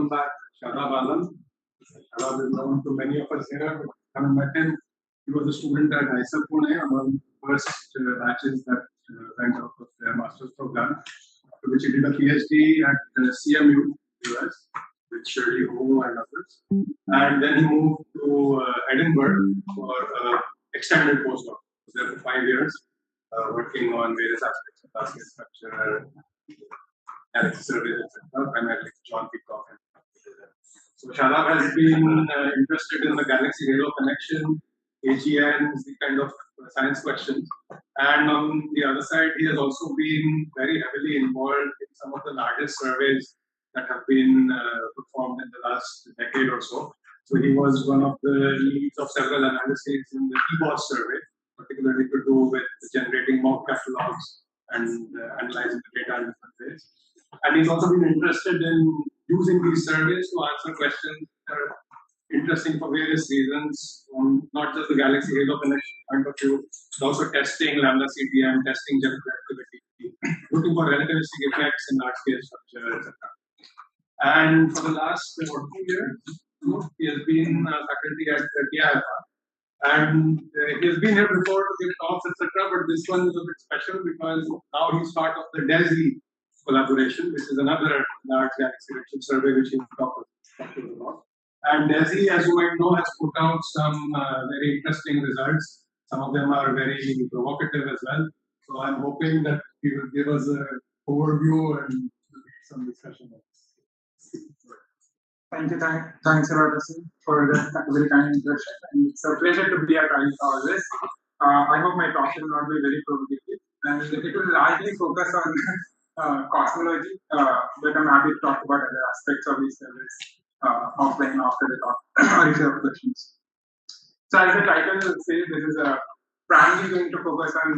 welcome back Shadab. Shadab is known to many of us here. I haven't met him. He was a student at IUCAA Colloquium, among the first batches that went out of their master's program, after which he did a PhD at CMU, US, with Shirley Ho and others. And then he moved to Edinburgh for extended postdoc. He was there for 5 years, working on various aspects of Dark Energy structure, galaxy surveys, etc., primarily John Peacock. So Shadab has been interested in the galaxy halo connection, AGNs, the kind of science questions. And on the other side, he has also been very heavily involved in some of the largest surveys that have been performed in the last decade or so. So he was one of the leads of several analyses in the EBOS survey, particularly to do with generating mock catalogs and analyzing the data in different ways. And he's also been interested in using these surveys to answer questions that are interesting for various reasons, not just the galaxy halo connection point of view, but also testing lambda CDM, testing general relativity, looking for relativistic effects in large scale structure, etc. And for the last 2 years, he has been faculty at TIFR. And he has been here before to give talks, etc. But this one is a bit special because now he's part of the DESI collaboration, which is another large galaxy redshift survey which he'll talk about. And DESI, as you might know, has put out some very interesting results. Some of them are very provocative as well. So I'm hoping that he will give us an overview and some discussion on this. Thank you. Thanks a lot, for the very kind introduction. And it's a pleasure to be at always. I hope my talk will not be very provocative. And it will largely focus on cosmology, but I'm happy to talk about other aspects of these surveys offline after the talk, or if you have questions. So as the title says, this is primarily going to focus on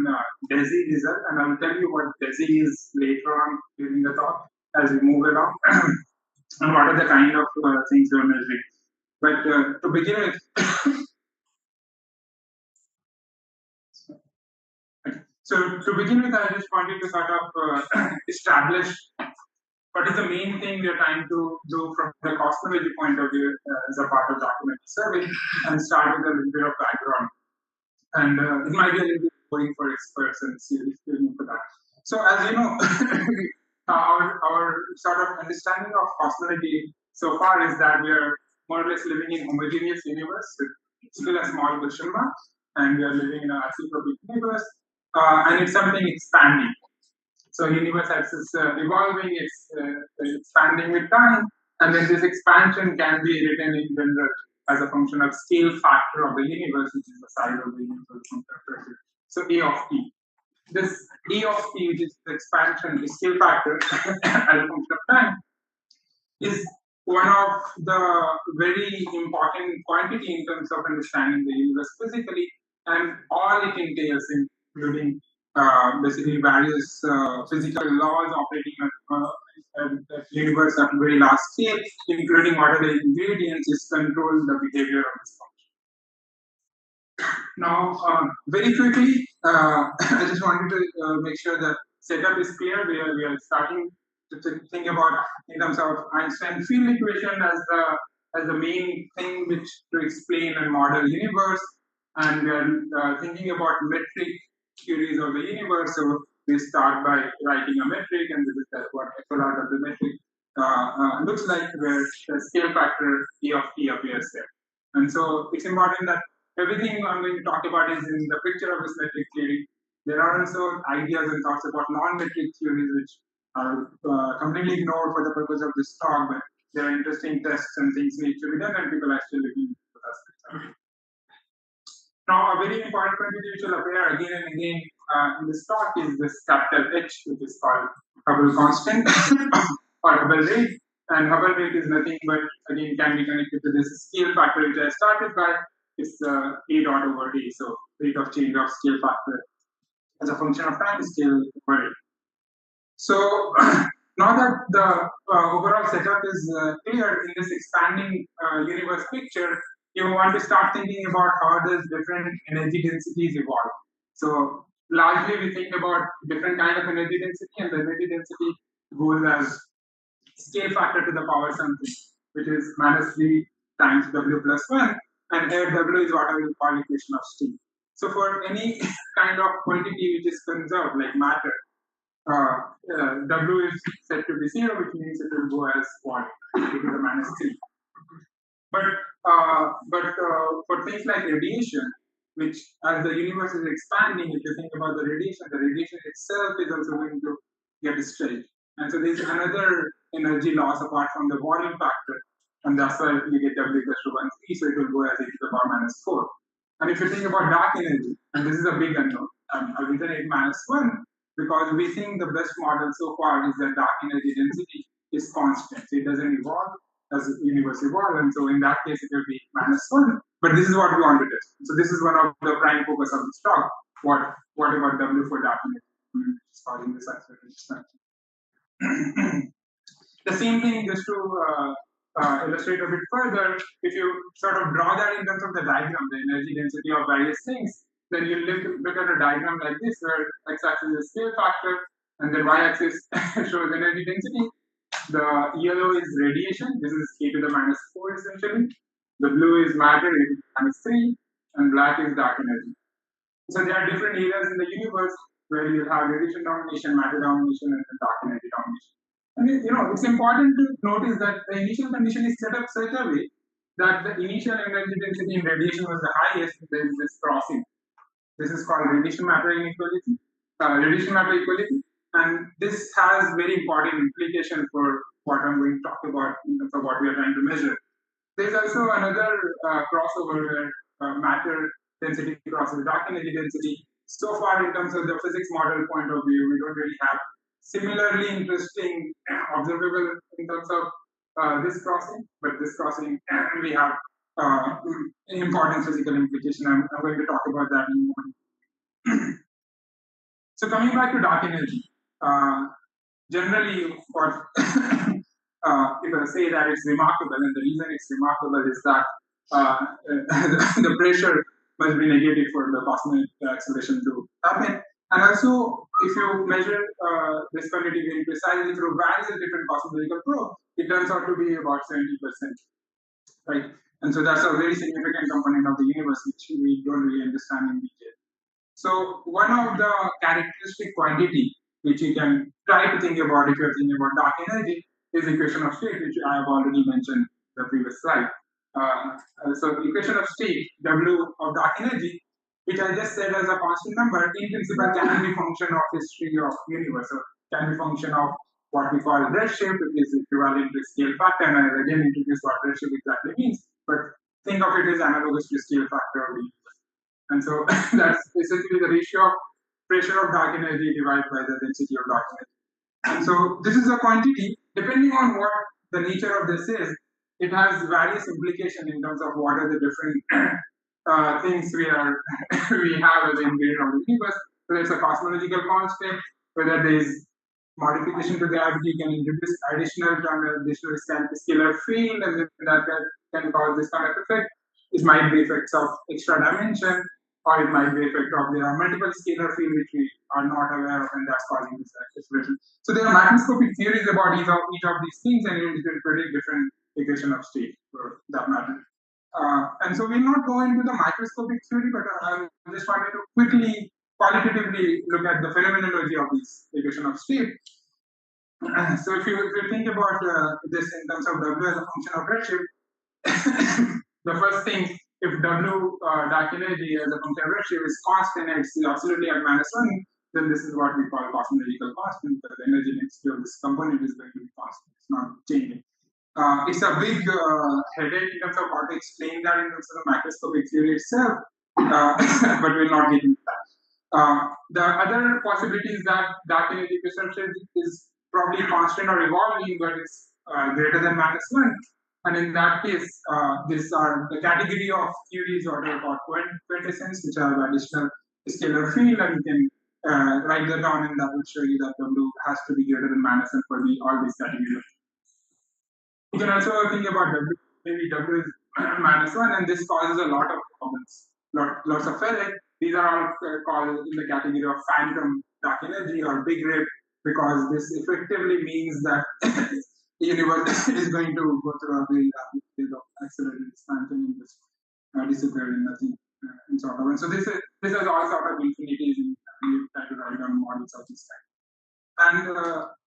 DESI result, and I will tell you what DESI is later on during the talk as we move along, and what are the kind of things we are measuring. But to begin with, I just wanted to sort of establish what is the main thing we are trying to do from the cosmology point of view as a part of documentary survey, and start with a little bit of background. And it might be a little bit boring for experts and serious for that. So as you know, our sort of understanding of cosmology so far is that we are more or less living in homogeneous universe with still a small question mark, and we are living in an isotropic universe, and it's something expanding. So universe is evolving, it's expanding with time, and then this expansion can be written in general as a function of scale factor of the universe, which is the size of the universe. So A of t. This A of t, which is the expansion, the scale factor as a function of time, is one of the very important quantity in terms of understanding the universe physically, and all it entails, including basically various physical laws operating at the universe at a very large scale, including what are the ingredients which control the behavior of this function. Now, very quickly, I just wanted to make sure the setup is clear. We are starting to think about in terms of Einstein field equation as the main thing which to explain and model universe, and we are thinking about metric theories of the universe. So we start by writing a metric, and this is what equivalent of the metric looks like, where the scale factor E of t appears there. And so it's important that everything I'm going to talk about is in the picture of this metric theory. There are also ideas and thoughts about non-metric theories which are completely ignored for the purpose of this talk, but there are interesting tests and things need to be done, and people are still looking into aspects. Now, a very important quantity which will appear again and again in this talk is this capital H, which is called Hubble constant or Hubble rate. And Hubble rate is nothing but, again, can be connected to this scale factor which I started by. It's A dot over A, so rate of change of scale factor as a function of time scale over A. So now that the overall setup is clear in this expanding universe picture, you want to start thinking about how does different energy densities evolve. So largely we think about different kind of energy density, and the energy density goes as scale factor to the power something. which is -3 times W plus 1, and here W is what I will call equation of state. So for any kind of quantity which is conserved, like matter, W is set to be 0, which means it will go as 1 to the -3. But for things like radiation, which as the universe is expanding, if you think about the radiation itself is also going to get stretched. And so there's another energy loss apart from the volume factor. And that's why you get W equals to 1, 3, so it will go as e to the power -4. And if you think about dark energy, and this is a big unknown, I've written it -1 because we think the best model so far is that dark energy density is constant. So it doesn't evolve as the universe evolves, and so in that case it will be -1. But this is what we want to test. So this is one of the prime focus of this talk. What about W for dark energy? It's causing this acceleration. The same thing, just to illustrate a bit further, if you sort of draw that in terms of the diagram, the energy density of various things, then you look at a diagram like this, where x-axis is scale factor, and then y-axis shows energy density. The yellow is radiation, this is e to the -4 essentially. The blue is matter, e to the -3, and black is dark energy. So there are different areas in the universe where you have radiation domination, matter domination, and dark energy domination. And it's important to notice that the initial condition is set up such a way that the initial energy density in radiation was the highest. There is this crossing. This is called radiation matter inequality, and this has very important implication for what I'm going to talk about in terms of what we are trying to measure. There's also another crossover where matter density crosses dark energy density. So far, in terms of the physics model point of view, we don't really have similarly interesting observable in terms of this crossing, but this crossing we have important physical implication. I'm going to talk about that in a moment. So coming back to dark energy, generally what people say that it's remarkable, and the reason it's remarkable is that the pressure must be negative for the cosmic acceleration to happen. And also, if you measure this quantity very precisely through various different cosmological probes, it turns out to be about 70%, right? And so that's a very significant component of the universe which we don't really understand in detail. So one of the characteristic quantity which you can try to think about if you're thinking about dark energy is equation of state, which I have already mentioned in the previous slide. So the equation of state, W of dark energy, which I just said as a constant number, in principle can be function of history of universe, or can be function of what we call redshift, which is equivalent to scale factor, and I again introduce what redshift exactly means, but think of it as analogous to scale factor of the universe. And so that's essentially the ratio of pressure of dark energy divided by the density of dark energy. And so this is a quantity, depending on what the nature of this is, it has various implications in terms of what are the different things we have as an ingredient of the universe, whether it's a cosmological constant, whether there is modification to gravity can introduce additional scalar field, and that can cause this kind of effect. It might be effects of extra dimension, or it might be effect of there are multiple scalar field which we are not aware of, and that's causing this acceleration. So there are macroscopic theories about each of these things, and you can predict different equation of state for that matter. And so we'll not go into the microscopic theory, but I just wanted to quickly, qualitatively look at the phenomenology of this equation of state. So if you think about this in terms of W as a function of redshift, the first thing, if W dark energy as a function of redshift is constant and it's absolutely at -1, then this is what we call cosmological constant. The energy density of this component is going to be constant; it's not changing. It's a big headache in terms of how to explain that in terms of the macroscopic theory itself, but we'll not get into that. The other possibility is that dark energy perception is probably constant or evolving, but it's greater than -1. And in that case, these are the category of theories what are called quintessence, which have additional scalar field, and you can write that down, and that will show you that W has to be greater than -1 for all these categories. You can also think about W, maybe W is -1, and this causes a lot of problems, lots of headache. These are all called in the category of phantom dark energy or big rip, because this effectively means that the universe is going to go through a very rapid phase of accelerated expansion and just disappear in nothing and sort of. And so this is all sort of infinities in we try to write down models of this type. And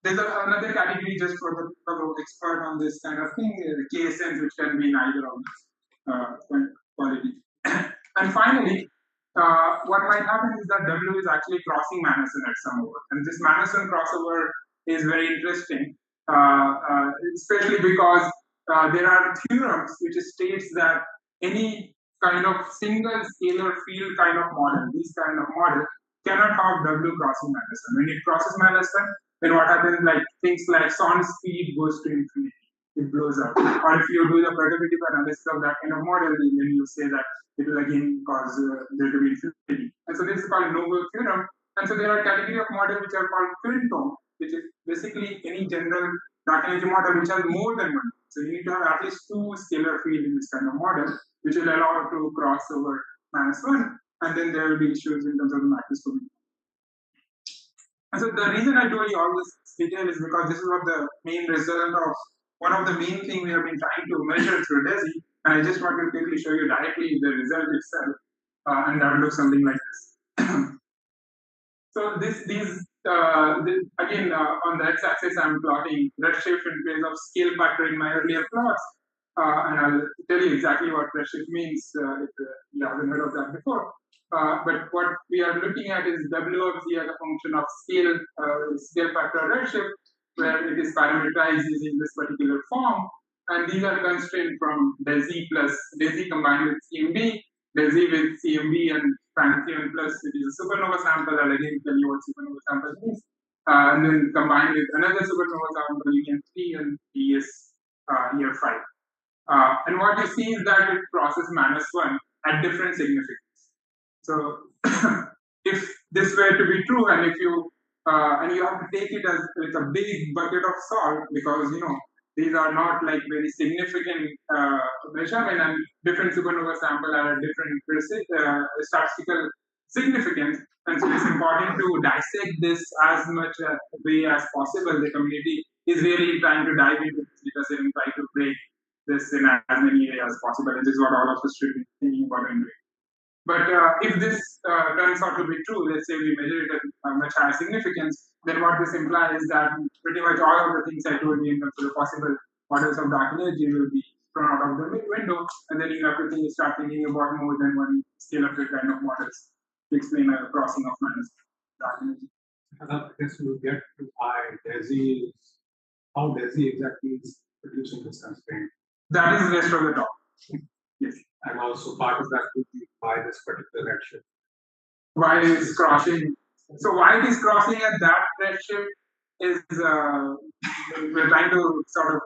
there's another category just for the expert on this kind of thing, KSNs, which can be neither of these qualities. And finally, what might happen is that W is actually crossing Manasson at some over. And this Manasson crossover is very interesting, especially because there are theorems which states that any kind of single scalar field kind of model, this kind of model, cannot have W crossing Manasson. When it crosses Manasson, then what happens, like things like sound speed goes to infinity, it blows up. Or if you do the productive analysis of that kind of model, then you say that it will again cause there to be infinity. And so this is called Noble theorem. And so there are category of model which are called quintum, which is basically any general dark energy model which has more than one. So you need to have at least two scalar field in this kind of model, which will allow to cross over -1, and then there will be issues in terms of the macroscopic. And so the reason I told you all this detail is because this is what the main result of one of the main things we have been trying to measure through DESI, and I just want to quickly show you directly the result itself, and that will look something like this. So this again on the x-axis I'm plotting redshift in place of scale factor in my earlier plots, and I'll tell you exactly what redshift means if you haven't heard of that before. But what we are looking at is W of Z as a function of scale factor redshift, where it is parameterized using this particular form, and these are constrained from DESI plus DESI combined with CMB, DESI with CMB and Pantheon plus it is a supernova sample. I'll again tell you what supernova sample means, and then combined with another supernova sample, EM3 and ES year 5. And what you see is that it crosses -1 at different significance. So if this were to be true, and if you and you have to take it as with a big bucket of salt, because these are not like very significant measurement, and different supernova sample are at different statistical significance, and so it's important to dissect this as much way as possible. The community is really trying to dive into this data set and try to break this in as many areas as possible, and this is what all of us should be thinking about and doing. But if this turns out to be true, let's say we measure it at much higher significance, then what this implies is that pretty much all of the things I told you in terms of the possible models of dark energy will be thrown out of the window, and then you have to start thinking about more than one scalar kind of models to explain a crossing of dark energy. I guess we'll get to why DESI is, how DESI exactly is producing this constraint. That is the rest of the talk. Yes. And also part of that would be why this particular redshift. Why it is crossing. So why it is crossing at that redshift is we're trying to sort of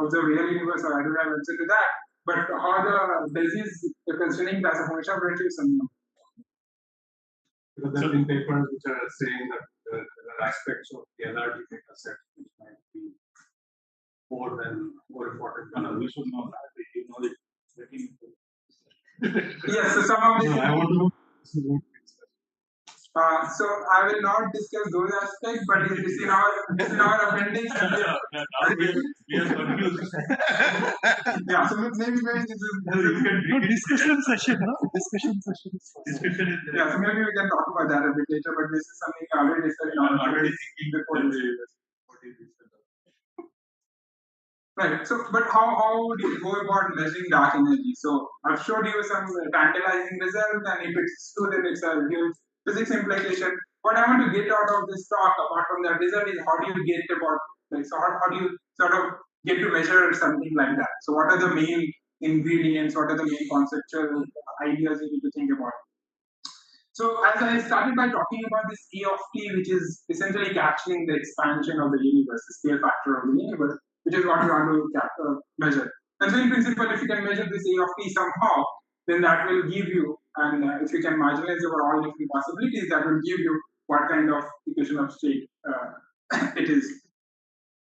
observe real universe, or I don't have answer to that. But how the DESI is constraining as a function of redshift something. Because there have been papers which are saying that there are aspects of the LRD data set which might be more important. We should know that. You know it. Yes, so some of these. No, I want to know. So I will not discuss those aspects, but it is in our appendix. Yeah, so maybe this is discussion session. Discussion session. Yeah, so maybe we can talk about that a bit later, but this is something I already discussed. Already thinking before this. Right. So, but how do you go about measuring dark energy? So, I've showed you some tantalizing results, and if it's true, then it's a huge physics implication. What I want to get out of this talk, apart from that result, is how do you get about, like, so how do you sort of get to measure something like that? So, what are the main ingredients? What are the main conceptual ideas you need to think about? So, as I started by talking about this A of t, which is essentially capturing the expansion of the universe, the scale factor of the universe, which is what you want to measure. And so in principle, if you can measure this A of t somehow, then that will give you, and if you can marginalize over all different possibilities, that will give you what kind of equation of state it is.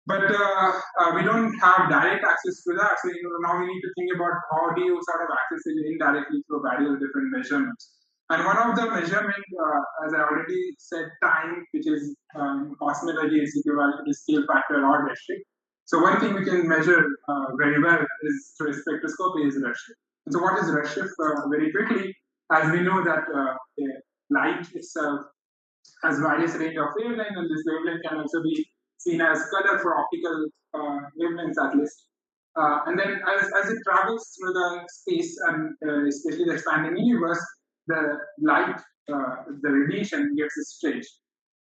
But we don't have direct access to that, so now we need to think about how do you sort of access it indirectly through various different measurements. And one of the measurement, as I already said, time, which is cosmology is equivalent to scale factor or redshift. So one thing we can measure very well is through spectroscopy is redshift. And so what is redshift? Very quickly, as we know that light itself has various range of wavelength, and this wavelength can also be seen as color for optical wavelengths at least. And then as it travels through the space and especially the expanding universe, the light, the radiation gets stretched.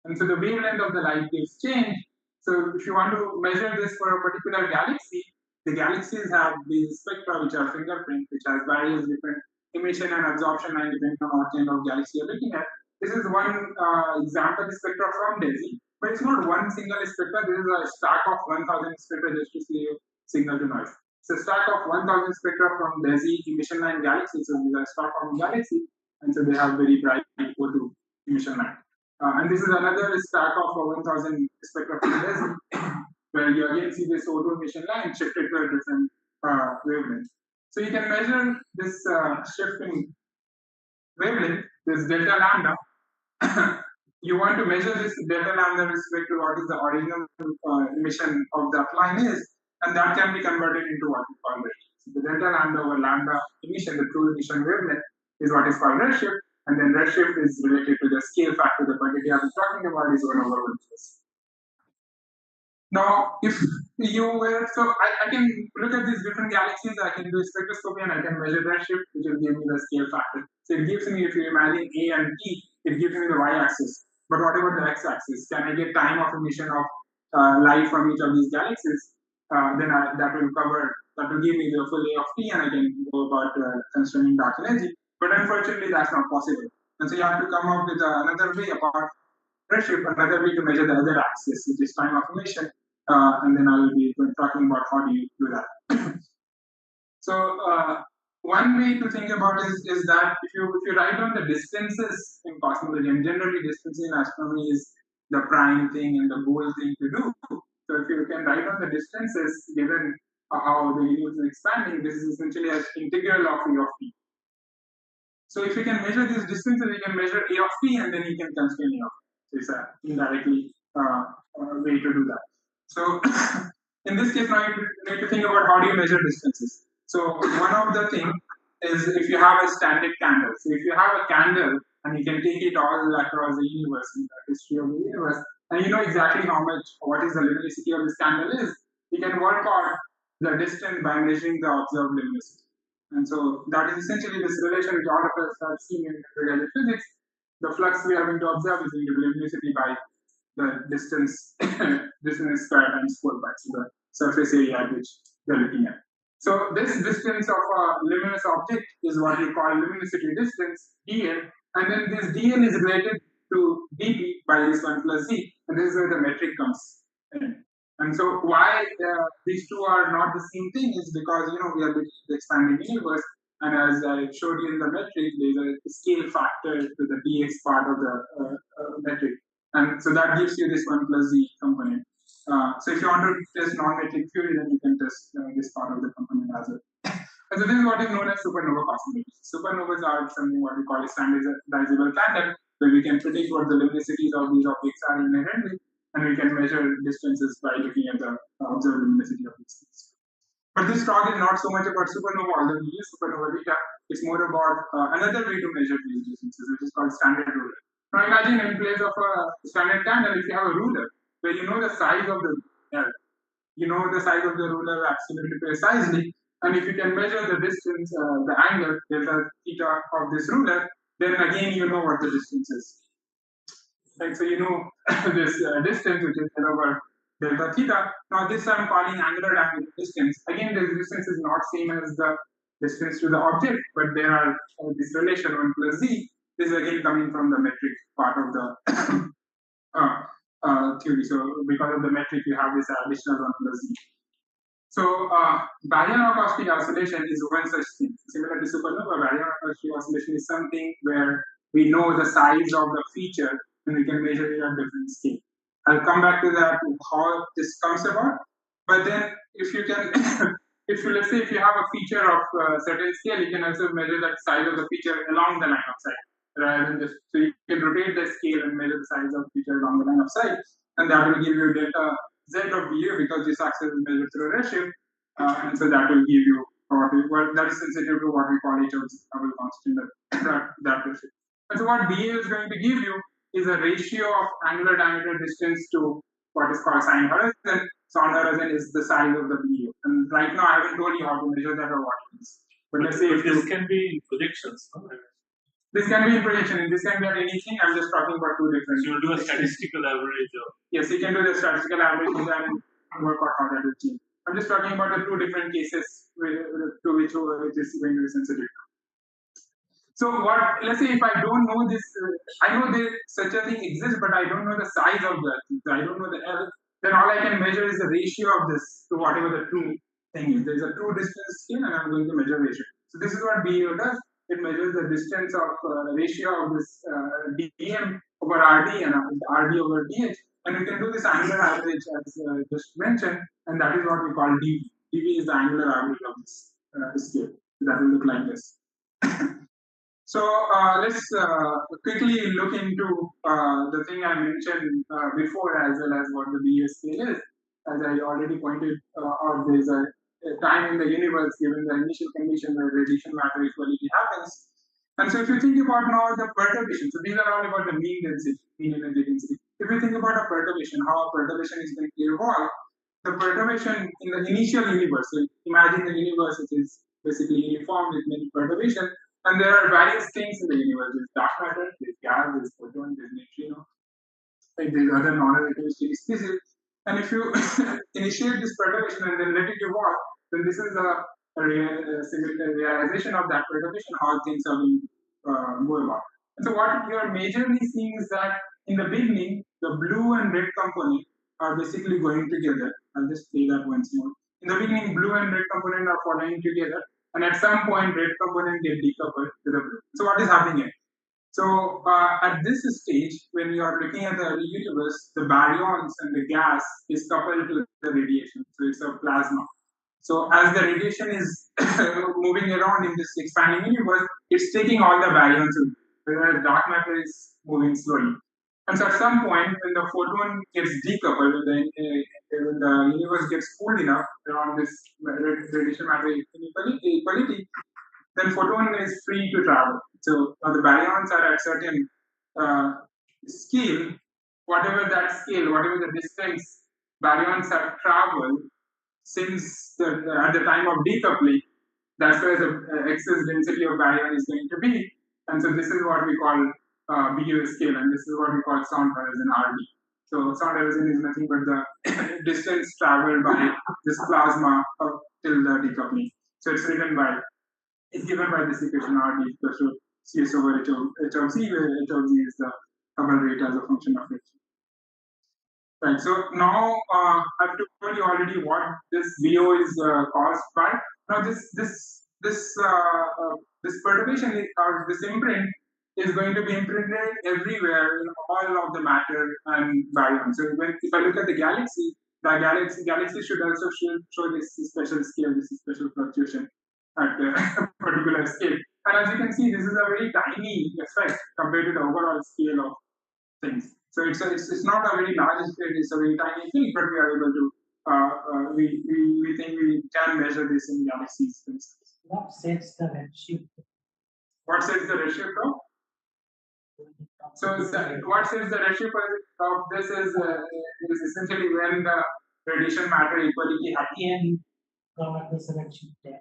And so the wavelength of the light gets changed. So if you want to measure this for a particular galaxy, the galaxies have these spectra which are fingerprint, which has various different emission and absorption line depending on what kind of galaxy you're looking at. This is one example spectra from DESI, but it's not one single spectra. This is a stack of 1,000 spectra just to see signal to noise. So stack of 1,000 spectra from DESI emission line galaxies. So these are Stockholm galaxy, and so they have very bright O2 emission line. And this is another stack of 1,000 spectra from DESI, where you again see this O2 emission line shifted to a different wavelength. So you can measure this shift in wavelength, this delta lambda. You want to measure this delta lambda with respect to what is the original emission of that line is, and that can be converted into what we call redshift. So the delta lambda over lambda emission, the true emission wavelength, is what is called redshift, and then redshift is related to the scale factor. The quantity I was talking about is 1 over 1 plus. Now, if you were, so I can look at these different galaxies, I can do spectroscopy and I can measure redshift, which will give me the scale factor. So it gives me, if you imagine A and T, it gives me the y-axis. But what about the x-axis? Can I get time of emission of light from each of these galaxies? Then that will give me the full A of T, and I can go about constraining dark energy. But unfortunately, that's not possible. And so you have to come up with another way apart redshift, another way to measure the other axis, which is time of emission. And then I will be talking about how do you do that. So one way to think about is that if you write down the distances in cosmology, and generally distances in astronomy is the prime thing and the goal thing to do. So if you can write down the distances given how the universe is expanding, this is essentially an integral of A of T. So if you can measure these distances, you can measure A of T, and then you can constrain A of T. So it's an indirectly way to do that. So in this case, now you need to think about how do you measure distances. So one of the things is if you have a standard candle. So if you have a candle and you can take it all across the universe, in the history of the universe, and you know exactly what is the luminosity of this candle is, you can work out the distance by measuring the observed luminosity. And so that is essentially this relation which all of us have seen in regular physics. The flux we are going to observe is going to be luminosity by the distance squared times 4 pi, so the surface area at which we are looking at. So this distance of a luminous object is what we call luminosity distance, dl, and then this dl is related to dp by this 1 plus z, and this is where the metric comes in. And so why these two are not the same thing is because we are looking at the expanding universe, and as I showed you in the metric, there is a scale factor to the dx part of the metric. And so that gives you this 1 plus z component. So if you want to test non-metric theory, then you can test this part of the component as well. And so this is what is known as supernova cosmology. Supernovas are something what we call a standardizable pattern, where we can predict what the luminosities of these objects are inherently, and we can measure distances by looking at the observed luminosity of these things. But this talk is not so much about supernova, although we use supernova data. It's more about another way to measure these distances, which is called standard ruler. Now imagine in place of a standard candle, if you have a ruler, where you know the size of the ruler absolutely precisely, and if you can measure the distance, the angle, delta theta of this ruler, then again you know what the distance is. Right, so you know this distance, which is L over delta theta. Now this I'm calling angular diameter distance. Again, this distance is not same as the distance to the object, but there are this relation 1 plus z. This is again coming from the metric part of the theory. So because of the metric, you have this additional 1 plus z. So baryon-acoustic oscillation is one such thing. Similar to supernova, baryon-acoustic oscillation is something where we know the size of the feature and we can measure it at different scale. I'll come back to that, how this comes about. But then if you can, let's say if you have a feature of a certain scale, you can also measure that size of the feature along the line of sight. Rather than so you can rotate the scale and measure the size of the feature along the line of sight, and that will give you delta z of BA because this axis is measured through redshift, and so that will give you well, that is sensitive to what we call H's Hubble constant that redshift. And so what BA is going to give you is a ratio of angular diameter distance to what is called sine horizon. Sound horizon is the size of the BA. And right now I haven't told you how to measure that or what it is. But let's say if this can be in projections. No? This can be in projection, and this can be at anything. I'm just talking about two different. So you'll do a statistical average of. Yes, you can do the statistical average and work out how that will change. I'm just talking about the two different cases to which it is going to be sensitive. So what? Let's say if I don't know this, I know that such a thing exists, but I don't know the size of that. I don't know the L. Then all I can measure is the ratio of this to whatever the true thing is. There is a true distance scale, and I'm going to measure ratio. So this is what BAO does. It measures the distance of ratio of this dm over RD and RD over DH, and you can do this angular average as just mentioned, and that is what we call dV. dV is the angular average of this scale. So that will look like this. So let's quickly look into the thing I mentioned before, as well as what the BA scale is. As I already pointed out, there is a time in the universe given the initial condition where radiation matter equality happens. And so if you think about now the perturbation, so these are all about the mean density, mean energy density. If you think about a perturbation, how a perturbation is going to evolve, the perturbation in the initial universe, so imagine the universe which is basically uniform with many perturbations, and there are various things in the universe. There's dark matter, there's gas, there's photon, there's neutrino, like there's other non-relativistic species. And if you initiate this perturbation and then let it evolve, then this is a realization of that perturbation, how things are going to go about. And so what you are majorly seeing is that in the beginning, the blue and red component are basically going together. I'll just play that once more. In the beginning, blue and red component are following together, and at some point, red component get decoupled to the blue. So what is happening here? So at this stage, when you are looking at the early universe, the baryons and the gas is coupled to the radiation. So it's a plasma. So as the radiation is moving around in this expanding universe, it's taking all the baryons, whereas dark matter is moving slowly. And so at some point, when the photon gets decoupled, when the universe gets cooled enough around this radiation matter equality, then photon is free to travel. So the baryons are at certain scale, whatever that scale, whatever the distance baryons have traveled since at the time of decoupling, that's where the excess density of baryon is going to be. And so this is what we call BU scale, and this is what we call sound horizon RD. So sound horizon is nothing but the distance traveled by this plasma up till the decoupling. So it's given by this equation RD equals to CS over H of Z, where H of Z is the Hubble rate as a function of H. Right. So now I've told you already what this BO is caused by. Now this perturbation or this imprint is going to be imprinted everywhere in all of the matter and baryons. So if I look at the galaxy should also show this special scale, this special fluctuation at a particular scale. And as you can see, this is a very tiny effect compared to the overall scale of things. So it's not a very large scale, it's a very tiny thing, but we are able to we think we can measure this in galaxies, for instance. What sets the redshift? What sets the redshift of? So what sets the redshift of this is essentially when the radiation matter equality happens. And come at the redshift 10.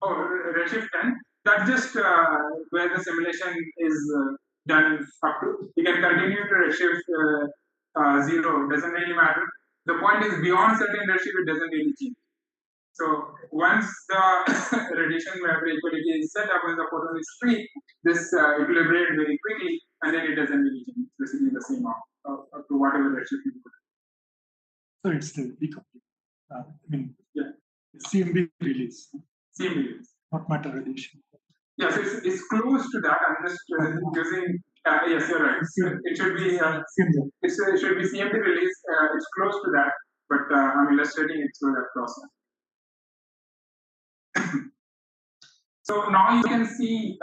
Oh, redshift 10. That's just where the simulation is done up to. You can continue to redshift 0, doesn't really matter. The point is beyond certain redshift, it doesn't really change. So once the radiation matter equality is set up, when the photon is free, this equilibrates very quickly, and then it doesn't really change. It's basically the same up to whatever redshift you put. So it's the decoupling. I mean, yeah, CMB release. CMB release. Not matter radiation. Yes, it's close to that. I'm just using. Yes, you're right. It should be. It should be CMB release. It's close to that, but I'm illustrating it through that process. So now you can see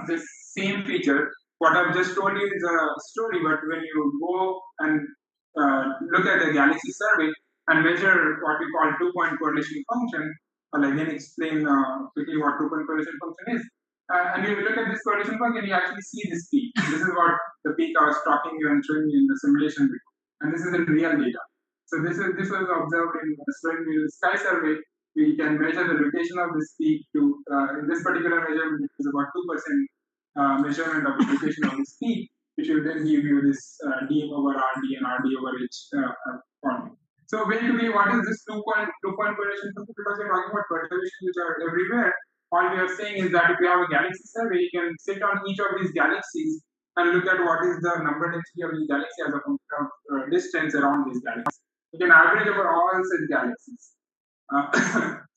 this same feature. What I've just told you is a story, but when you go and look at the galaxy survey and measure what we call two-point correlation function. I'll again explain quickly what two-point correlation function is. And you look at this correlation function, you actually see this peak. This is what the peak I was talking you and showing you in the simulation before. And this is the real data. So this was observed in the sky survey. We can measure the rotation of this peak to in this particular measurement, it is about 2% measurement of the rotation of this peak, which will then give you this d over rd and rd over h formula. So basically, what is this two-point correlation function? Because we're talking about perturbations which are everywhere. All we are saying is that if you have a galaxy survey, you can sit on each of these galaxies and look at what is the number density of these galaxies as a function of distance around these galaxies. You can average over all such galaxies.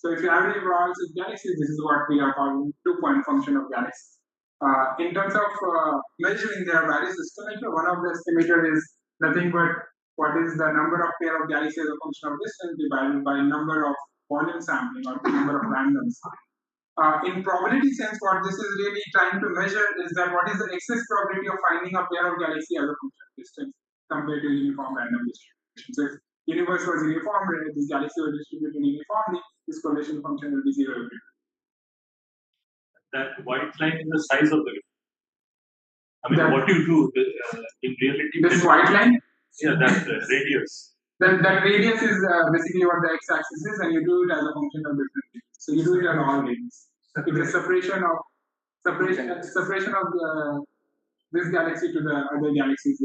So if you average over all such galaxies, this is what we are calling two-point function of galaxies. In terms of measuring, there are various estimators. One of the estimators is nothing but what is the number of pair of galaxies as a function of distance divided by number of volume sampling or number of randoms. In probability sense, what this is really trying to measure is that what is the excess probability of finding a pair of galaxy as a function of distance compared to uniform random distribution. So if universe was uniform, this galaxy was distributed uniformly, this correlation function will be 0 everywhere. That white line is the size of the galaxy. I mean, what you do in reality. This white line? Yeah, that radius. That radius is basically what the x-axis is, and you do it as a function of different things. So you do it at all radius. It's a separation of this galaxy to the other galaxies.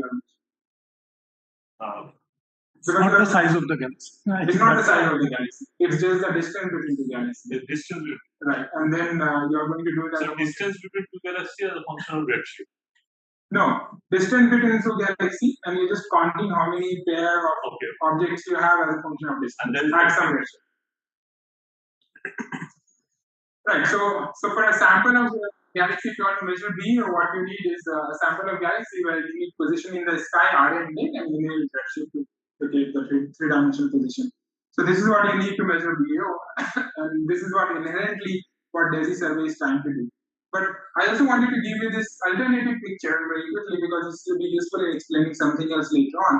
It's not the size of the galaxy. It's not the size of the galaxy. It's just the distance between the galaxies. The distance between. Right, and then you are going to do it as a distance between two galaxies as a function of redshift. No, distance between two galaxies, and you're just counting how many pair of objects you have as a function of distance. And then at some ratio. Right. So for a sample of galaxy, if you want to measure B, or what you need is a sample of galaxy where you need position in the sky, R and D, and you need redshift to take the three-dimensional position. So this is what you need to measure BO, and this is what inherently what DESI survey is trying to do. But I also wanted to give you this alternative picture very quickly because this will be useful in explaining something else later on.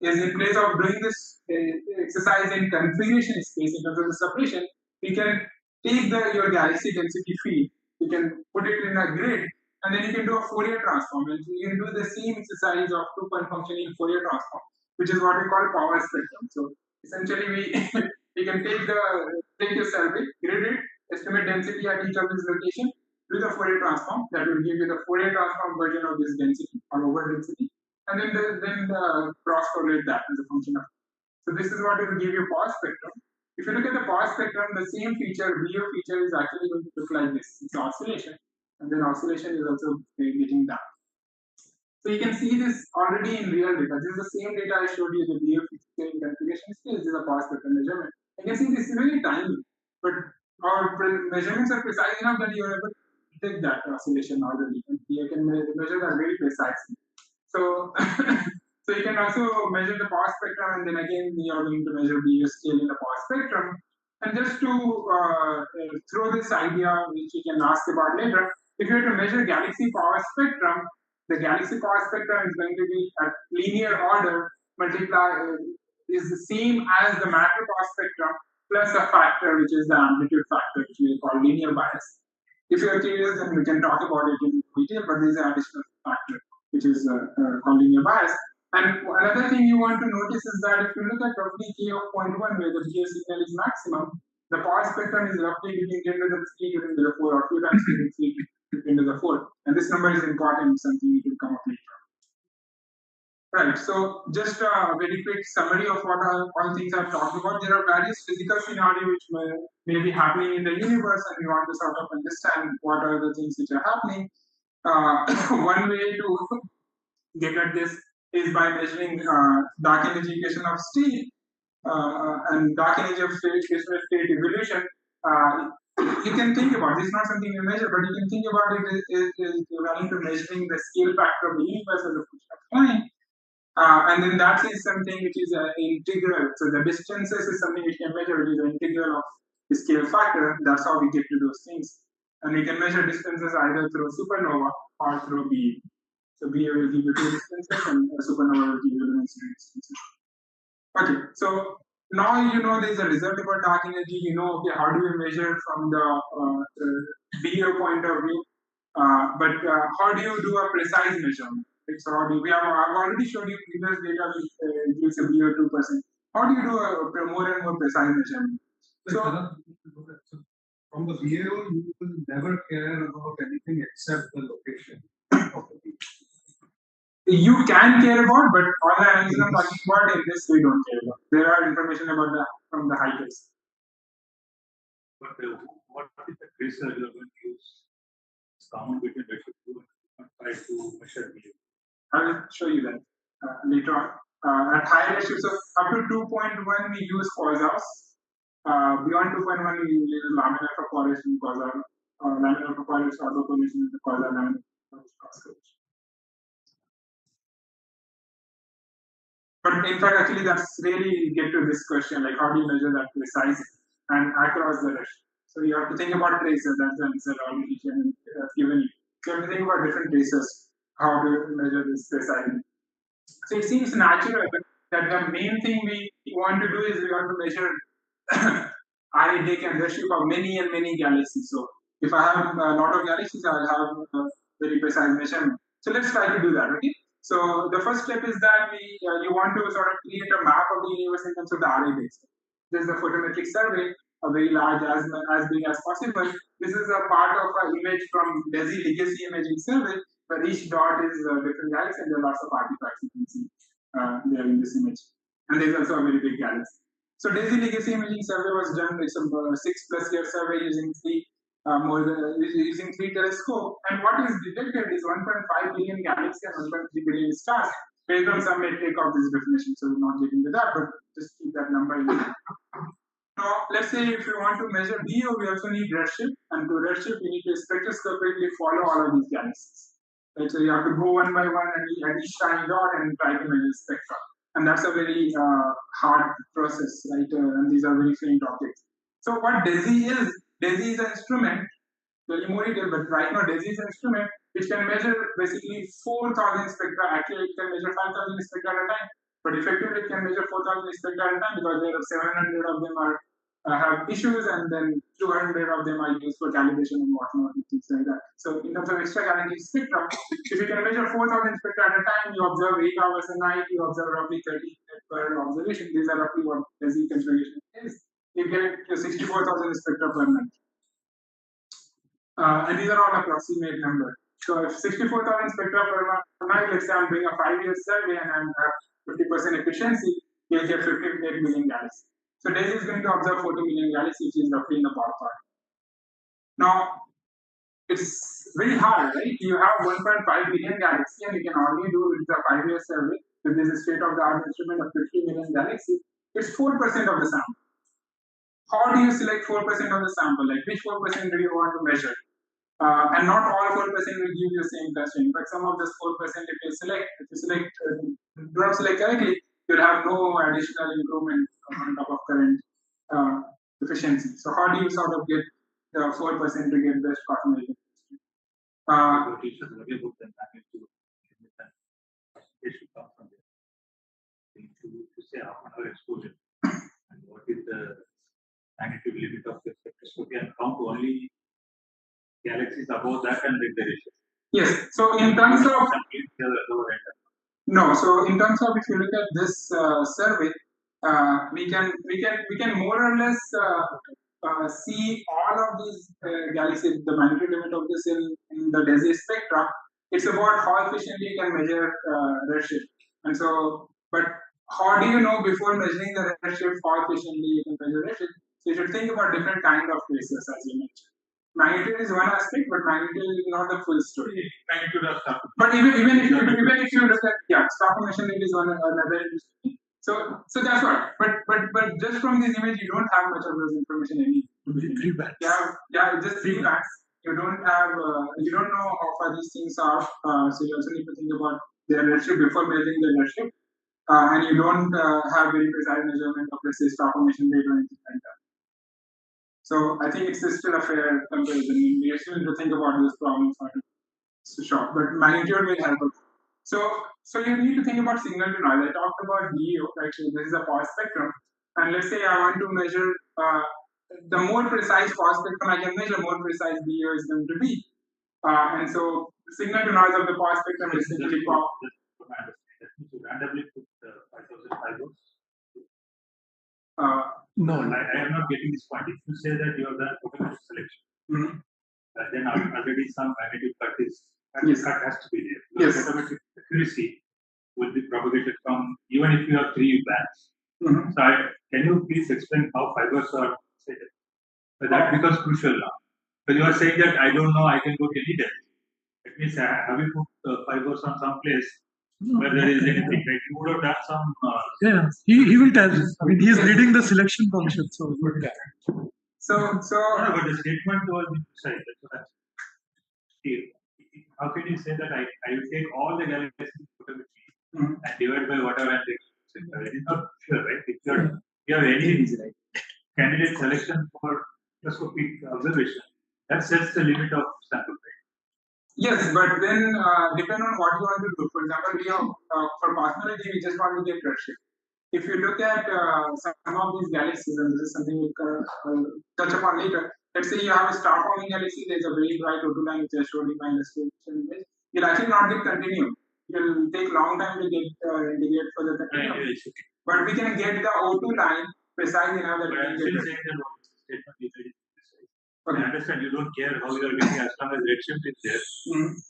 Is in place of doing this exercise in configuration space in terms of the separation, you can take your galaxy density field, you can put it in a grid, and then you can do a Fourier transform. And you can do the same exercise of two-point function in Fourier transform, which is what we call power spectrum. So essentially, we can take your survey, grid it, estimate density at each of these locations, do the Fourier transform that will give you the Fourier transform version of this density or over density, and then cross correlate that as a function of. So this is what will give you power spectrum. If you look at the power spectrum, the same feature, VO feature, is actually going to look like this. It's oscillation, and then oscillation is also getting down. So you can see this already in real data. This is the same data I showed you, the VO feature in configuration scale. This is a power spectrum measurement. You can see this is very tiny, but our measurements are precise enough that you are able to detect that oscillation already. You can measure that very precisely. So, so you can also measure the power spectrum, and then again you are going to measure VO scale in the power spectrum. And just to throw this idea, which you can ask about later, if you were to measure galaxy power spectrum, the galaxy power spectrum is going to be at linear order is the same as the matter power spectrum plus a factor which is the amplitude factor, which we call linear bias. If you are curious, then we can talk about it in detail, but there is an additional factor which is called linear bias. And another thing you want to notice is that if you look at roughly K of 0.1, where the VO signal is maximum, the power spectrum is roughly between 10 to the 3 to the 4, or 2 times 10 to the 4. And this number is important, something you can come up later. Right, so just a very quick summary of what all things I've talked about. There are various physical scenarios which may be happening in the universe, and we want to sort of understand what are the things which are happening. One way to get at this is by measuring dark energy equation of state and dark energy of state equation of state evolution. You can think about this, not something you measure, but you can think about it is running to measuring the scale factor of the universe as a function of time. And then that is something which is an integral. So the distances is something we can measure, which is an integral of the scale factor. That's how we get to those things. And we can measure distances either through supernova or through BE. So BA will give you 2 distances and a supernova will give you the next 2 distances. Okay, so now you know there's a result about dark energy. You know, okay, how do we measure from the BA point of view? But how do you do a precise measurement? So how do I've already showed you previous data which gives a BA 2%. How do you do a more and more precise measurement? So from the VAO, you will never care about anything except the location of the beach. you can care about, but all the analysis I'm talking about in this we don't care about. There are information about that from the high case. But what is the tracer you are going to use? It's common between redshift 2 and try to measure VAO. I will show you that later on. At higher ratios, so up to 2.1 we use quasars. Beyond 2.1 we use laminar for correlation quasar, laminar for correlation autocorrelation with the quasar laminar cross correlation. But in fact, actually, that's really get to this question, like how do you measure that precisely and across the rest? So you have to think about traces. That's the answer already given you. So you have to think about different traces, how to measure this precisely. So it seems natural that the main thing we want to do is we want to measure I take and redshift of many and many galaxies. So if I have a lot of galaxies, I'll have a very precise measurement. So let's try to do that, okay? So the first step is that you want to sort of create a map of the universe in terms of the array base. This is the photometric survey, a very large, as big as possible. This is a part of an image from DESI legacy imaging survey, where each dot is a different galaxy and there are lots of artifacts you can see there in this image. And there's also a very big galaxy. So DESI legacy imaging survey was done with some 6+ year survey using using 3 telescopes, and what is detected is 1.5 billion galaxies and 1.3 billion stars based on some metric of this definition. So we're not getting into that, but just keep that number in mind. Now, let's say if you want to measure BO, we also need redshift, and to redshift, we need to spectroscopically follow all of these galaxies. Right? So you have to go one by one and at each tiny dot and try to measure spectra. And that's a very hard process, right? And these are very faint objects. So what DESI is an instrument, very more detailed, but right now DESI is an instrument which can measure basically 4,000 spectra. Actually, it can measure 5,000 spectra at a time, but effectively it can measure 4,000 spectra at a time because there are 700 of them are have issues, and then 200 of them are used for calibration and whatnot, and things like that. So in terms of extra galactic spectra, if you can measure 4,000 spectra at a time, you observe 8 hours a night, you observe roughly 30 per observation. These are roughly what DESI configuration is. You get 64,000 spectra per night. And these are all approximate numbers. So if 64,000 spectra per night, let's say I'm doing a 5-year survey and I'm at 50% efficiency, you'll get 58 million galaxies. So DESI is going to observe 40 million galaxies, which is roughly in the ballpark. Now, it's very hard, right? You have 1.5 billion galaxies and you can only do with the 5-year survey. If there's a state-of-the-art instrument of 50 million galaxies, it's 4% of the sample. How do you select 4% of the sample? Like which 4% do you want to measure? And not all 4% will give you the same clustering. But some of this 4%, if you don't select correctly, you'll have no additional improvement on top of current efficiency. So how do you sort of get the 4% to get best cosmological? To say half an hour exposure and what is the magnitude limit of the spectroscopy and count only galaxies above that and with the ratio. Yes. So in terms of no, so in terms of if you look at this survey, we can more or less see all of these galaxies, the magnitude limit of this in the DESI spectra. It's about how efficiently you can measure redshift. And so, but how do you know before measuring the redshift how efficiently you can measure redshift? So you should think about different kind of traces, as you mentioned. Magnitude is one aspect, but magnitude is not the full story. Magnitude of stuff. But even if you look at star formation, it is another interesting. So that's what. But just from this image, you don't have much of those information anymore. 3 bands. Yeah, just 3 bands. You don't have you don't know how far these things are. So you also need to think about their redshift before measuring the redshift, and you don't have very precise measurement of let's say star formation rate or anything like that. So I think it's still a fair comparison. We still need to think about this problem for sure, but magnitude will help us. So you need to think about signal to noise. I talked about DEO, right? So this is a power spectrum, and let's say I want to measure the more precise power spectrum I can measure, more precise DEO is going to be. And so signal to noise of the power spectrum is simply power. You randomly put 5,000 fibers. No. I am not getting this point. If you say that you have done automatic selection, then already some magnetic cut has to be there. Yes. Automatic accuracy will be propagated from even if you have 3 bands. So can you please explain how fibers are set? That becomes crucial now. Because you are saying that I don't know, I can go to any depth. That means have you put fibers on some place where there is anything, right? You would have done some. Yeah, he will tell you. I mean, he is leading the selection function, so he will tell. No, but the statement was inside. That's what I'm saying. How can you say that I will take all the galaxies and divide by whatever and it is not sure, right? If you have any candidate selection for spectroscopic observation, that sets the limit of sample, right? Yes, but then depend on what you want to do. For example, we have for cosmology, we just want to get redshift. If you look at some of these galaxies, and this is something we can touch upon later. Let's say you have a star-forming galaxy. There's a very bright O2 line which I showed in my illustration image. You'll actually not get continuum. It'll take long time to get integrate for the continuum. But we can get the O2 line precise enough that we can get it. Okay. I understand you don't care how you are getting as long as redshift is there,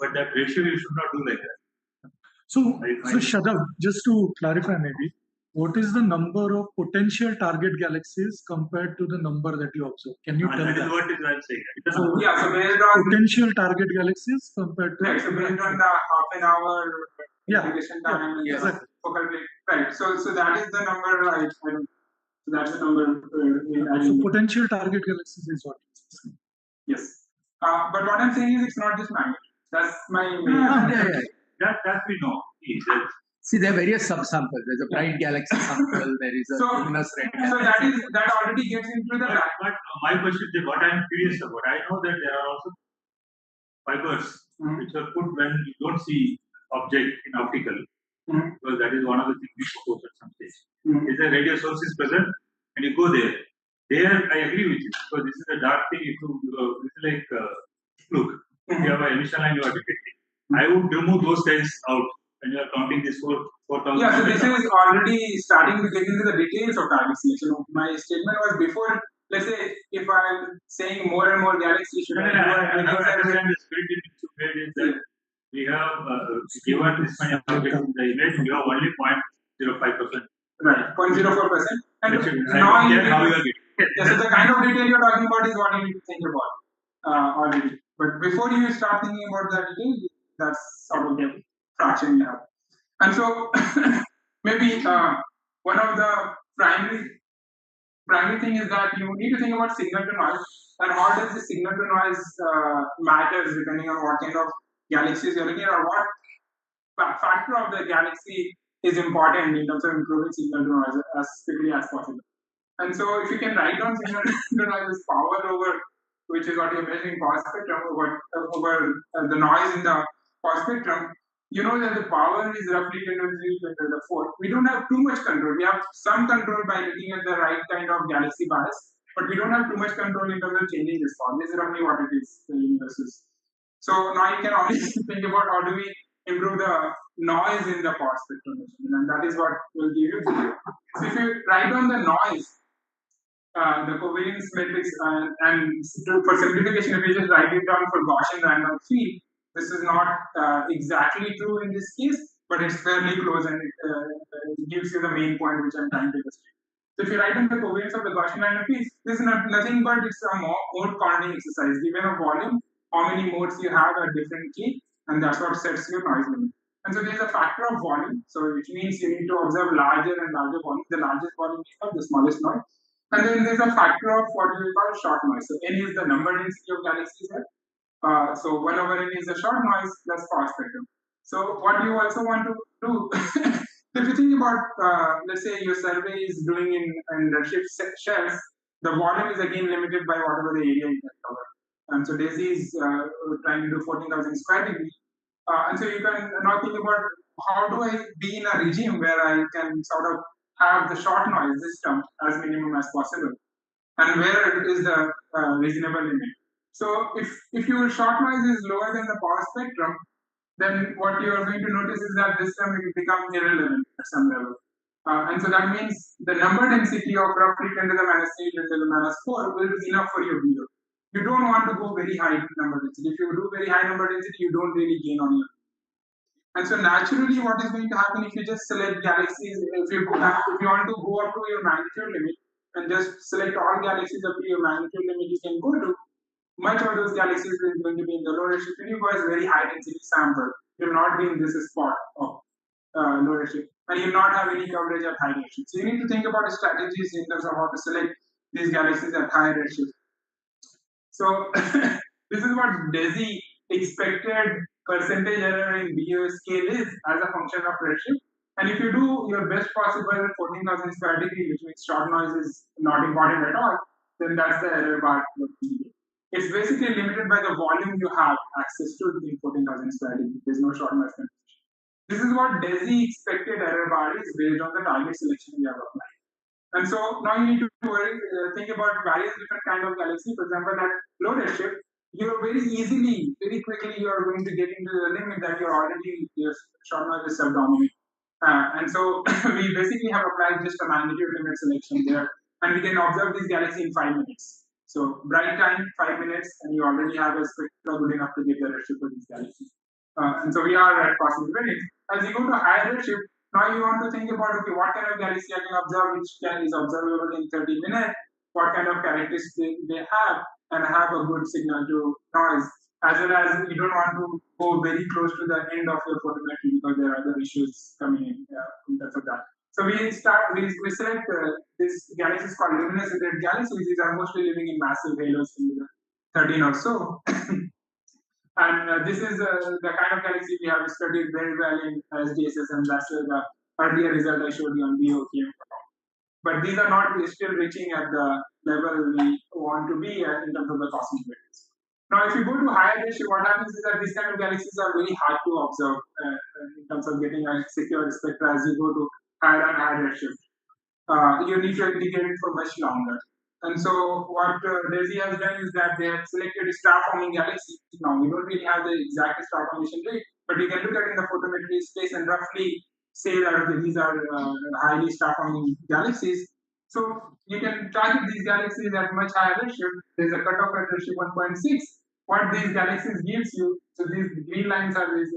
but that ratio you should not do like that. So Shadab, just to clarify maybe, what is the number of potential target galaxies compared to the number that you observe? Can you tell that? That is what I'm saying. So based on potential target galaxies compared to. Right, so based on the half an hour integration time and exactly. focal plane. Right, so that is the number I don't. So that's the number. So potential target galaxies is what? Yes, but what I'm saying is it's not just magnitude. That's my that we know. See, there are various subsamples. There's a bright galaxy sample. There is a luminous red galaxy. So that already gets into the. But my question is what I'm curious about. I know that there are also fibers which are put when you don't see object in optical, because that is one of the things we propose at some stage. Is the radio source is present, and you go there. There, I agree with you. So this is a dark thing. This is like look, you have an emission line you are detecting. I would remove those guys out when you are counting this 4,000. Yeah, so this is already starting to get into the details of target selection. My statement was before. Let's say if I'm saying more and more galaxies should I understand the spirit in which you made is that we have given this many objects in the image, we have only 0.05%. Right, 0.04%. And now you are getting. Yeah, so the kind of detail you're talking about is what you need to think about already. But before you start thinking about that detail, that's sort of the fraction you have. And so maybe one of the primary thing is that you need to think about signal to noise and how does the signal to noise matters depending on what kind of galaxies you're looking at or what factor of the galaxy is important in terms of improving signal to noise as quickly as possible. And so if you can write down signal to noise as power over, which is what you're measuring power spectrum over the noise in the power spectrum, you know that the power is roughly 10 to the 4th. We don't have too much control. We have some control by looking at the right kind of galaxy bias, but we don't have too much control in terms of changing this form. This is roughly what it is, the universe is. So now you can only think about how do we improve the noise in the power spectrum, and that is what will give you zero. So if you write down the noise, the covariance matrix, and for simplification, if you just write it down for Gaussian random field, this is not exactly true in this case, but it's fairly close, and it gives you the main point which I'm trying to illustrate. So if you write down the covariance of the Gaussian random field, this is nothing but it's a mode counting exercise. Given a volume, how many modes you have at different k, and that's what sets your noise limit. And so there is a factor of volume, so which means you need to observe larger and larger volume. The largest volume you have, the smallest noise. And then there's a factor of what we call short noise. So n is the number density of galaxies here. So 1 over n is the short noise plus power spectrum. So what you also want to do, if you think about, let's say your survey is doing in redshift shells, the volume is again limited by whatever the area you can cover. And so DESI is trying to do 14,000 square degree. And so you can now think about how do I be in a regime where I can sort of have the short noise system as minimum as possible, and where it is the reasonable limit. So if your short noise is lower than the power spectrum, then what you are going to notice is that this term will become irrelevant at some level. And so that means the number density of roughly 10 to the minus 8 and 10 to the minus 4 will be enough for your viewer. You don't want to go very high number density. If you do very high number density, you don't really gain on your. And so naturally, what is going to happen if you just select galaxies, if you want to go up to your magnitude limit and just select all galaxies up to your magnitude limit you can go to, much of those galaxies is going to be in the low redshift universe, very high density sample. You will not be in this spot of low redshift, and you will not have any coverage at high redshift. So you need to think about strategies in terms of how to select these galaxies at high redshift. So this is what DESI expected percentage error in BO scale is as a function of redshift. And if you do your best possible 14,000 square degree, which means short noise is not important at all, then that's the error bar. It's basically limited by the volume you have access to in 14,000 square degree. There's no short noise condition. This is what DESI expected error bar is based on the target selection we have applied. And so now you need to think about various different kind of galaxies. For example, at low redshift, you're very quickly, you are going to get into the limit that you're already, your short noise is self-dominant. And so we basically have applied just a magnitude limit selection there, and we can observe this galaxy in 5 minutes. So bright time, 5 minutes, and you already have a spectra good enough to get the redshift of these galaxies. And so we are at cosmic variance. As you go to higher redshift, now you want to think about, okay, what kind of galaxy I can observe, which is observable in 30 minutes, what kind of characteristics they have, and have a good signal to noise, as well as you don't want to go very close to the end of your photometry because there are other issues coming in terms of that. So we select this galaxies called luminous red galaxies. These are mostly living in massive halos in the 13 or so. And this is the kind of galaxy we have studied very well in SDSS, and that's the earlier result I showed you on BO came from. But these are not still reaching at the level we want to be at in terms of the cosmic variance. Now, if you go to higher redshift, what happens is that these kind of galaxies are very hard to observe in terms of getting a secure spectra as you go to higher and higher redshift. You need to indicate it for much longer. And so what DESI has done is that they have selected star-forming galaxies. Now, we don't really have the exact star formation rate, but we can look at it in the photometry space and roughly say that okay, these are highly star-forming galaxies. So you can target these galaxies at much higher redshift. There's a cutoff at redshift 1.6. What these galaxies gives you, so these green lines are these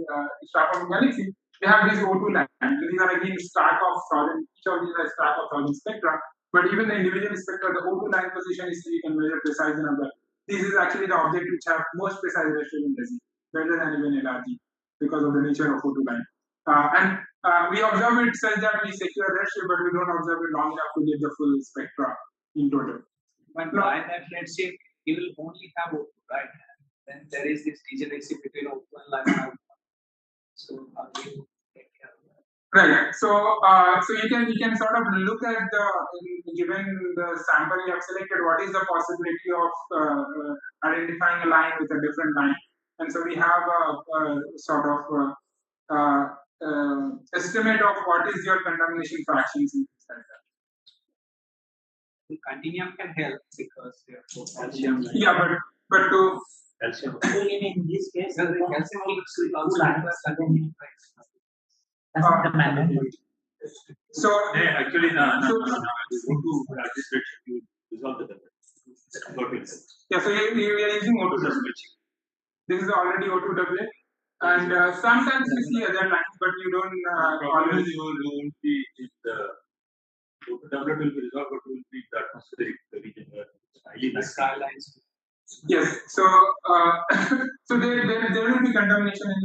star-forming galaxies. They have these O2 lines. These are again stack of 1,000. Each of these are stack of 1,000 spectra. But even the individual spectra, the O2 line position is you can measure precisely on that. This is actually the object which have most precise redshift in DESI, better than even LRG because of the nature of O2 line. And we observe it such that we secure redshift, but we don't observe it long enough to get the full spectra in total. But by that redshift, you will only have O2, right? Then there is this degeneracy between O2 and alpha. So how do you take care of that? Right. So you can sort of look at the given the sample you have selected, what is the possibility of identifying a line with a different line, and so we have a sort of estimate of what is your contamination fractions in this like that. The continuum can help because they are calcium. Yeah, but to Calcium. In this case, the calcium will also the manual. so Yeah, actually, no. Go to this redshift, you resolve the doublet. yeah, so we are using O2 doublet. This is already O2 doublet, and sometimes we see other lines, but you don't always. You will be if the O2 doublet will be resolved, but will be the atmospheric region where it's highly the skylines. Yes, so so there will be contamination in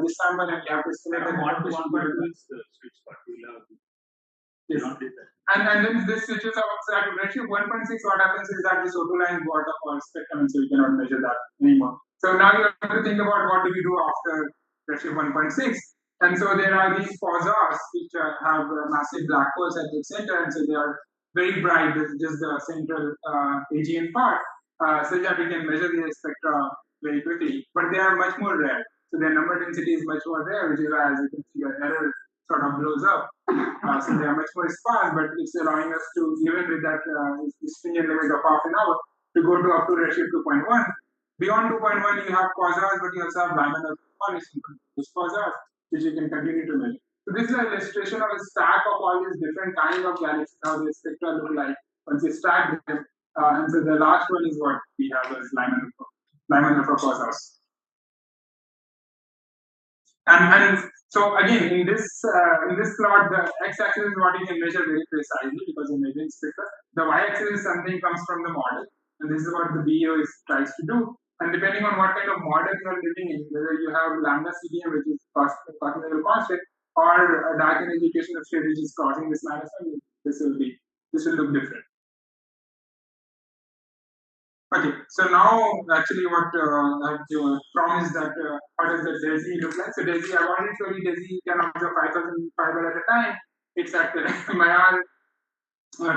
this sample, and you have to estimate the contamination. 1.2 is the sweet spot. We will have Yes. not did that. And then this switches up to redshift 1.6. What happens is that this O2 line got up our spectrum, and so you cannot measure that anymore. So now you have to think about what do we do after redshift 1.6. And so there are these quasars which have massive black holes at the center, and so they are very bright. This is just the central AGN part. So that we can measure the spectra very quickly, but they are much more rare. So their number density is much more there, which is why, as you can see, your error sort of blows up. So they are much more sparse, but it's allowing us to, even with that stringent limit of half an hour, to go to up to redshift 2.1. Beyond 2.1, you have quasars, but you also have Lyman quasars, which you can continue to measure. So this is an illustration of a stack of all these different kinds of galaxies, how the spectra look like once you stack them. And so the last one is what we have as Lyman quasars. And so again, in this plot, the x-axis is what you can measure very precisely because you're measuring spectra. The y-axis is something comes from the model, and this is what the BEO tries to do. And depending on what kind of model you are living in, whether you have lambda CDM, which is cosmological constant, or a dark energy equation of state which is crossing this line, this will look different. Okay, so now actually what I have promised that how does the DESI look like? So DESI, I've already shown you DESI can observe 5,000 fiber at a time. It's at Mayar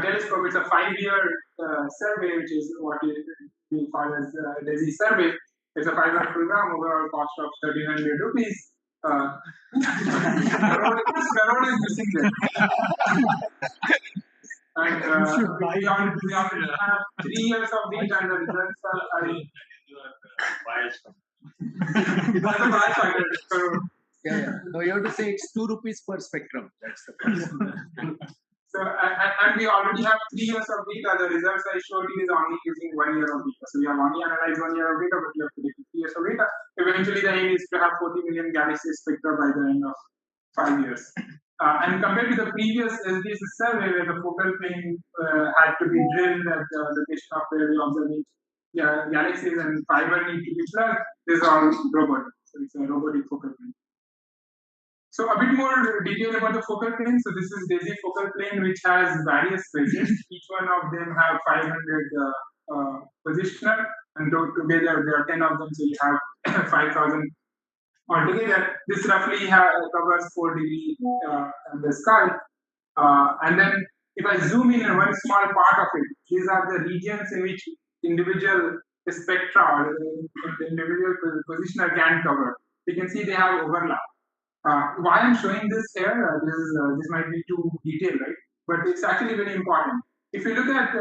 telescope. It's a 5-year survey, which is what we call as DESI survey. It's a 5-year program, overall cost of 1,300 rupees. Crore is missing there. And we already have 3 years of data, and the results are biased. that's the bias factor. So, yeah. No, you have to say it's 2 rupees per spectrum. That's the price. So, and we already have 3 years of data. The results I showed you is only using 1 year of data. So we have only analyzed 1 year of data, but we have predicted 3 years of data. Eventually, the aim is to have 40 million galaxy spectra by the end of 5 years. And compared to the previous SDSS survey, where the focal plane had to be drilled at the location of where we observing galaxies and fiber need to be plugged, this is all robotic. So it's a robotic focal plane. So a bit more detail about the focal plane. So this is DESI focal plane, which has various phases. Each one of them have 500 positioner, and together there are 10 of them. So you have 5,000 altogether. This roughly covers 4 degrees in the sky. And then if I zoom in one small part of it, these are the regions in which individual spectra or the individual positioner can cover. You can see they have overlap. Why I'm showing this here, this might be too detailed, right? But it's actually very important. If you look at,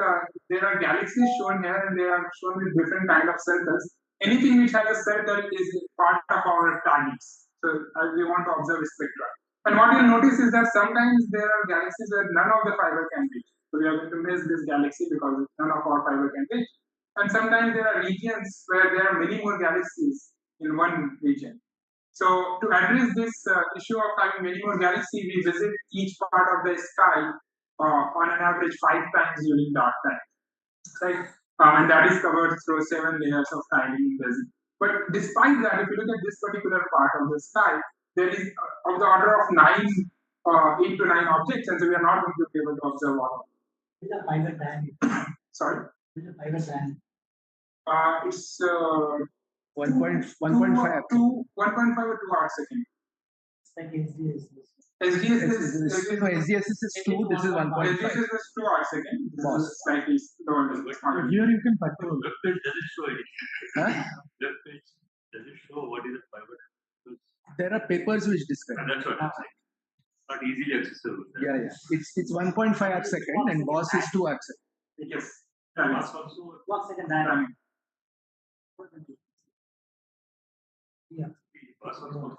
there are galaxies shown here, and they are shown with different kind of circles. Anything which has a circle is part of our targets. So we want to observe spectra. And what you'll notice is that sometimes there are galaxies where none of the fiber can reach. So we are going to miss this galaxy because none of our fiber can reach. And sometimes there are regions where there are many more galaxies in one region. So to address this issue of having many more galaxies, we visit each part of the sky on an average 5 times during dark time, right? And that is covered through 7 layers of timing in DESI. But despite that, if you look at this particular part of the sky, there is of the order of 8 to 9 objects, and so we are not going to be able to observe all of them. With the fiber band. Sorry? With the fiber band. It's 1.5 to 1.5 or 2 arc second. It's like SDS. SDSS is 2, this is 1.5. SDSS is 2 arc second. This is slightly lower than this one. Here you can control. Web page does it show it? Huh? Web page does it show what is the fiber? There are papers which describe. And that's what I'm saying. Not easily accessible. Yeah. It's 1.5 arc second, and BOSS is 2 arc second. Yes. Mass also 1 second diagram. Yeah. mass also.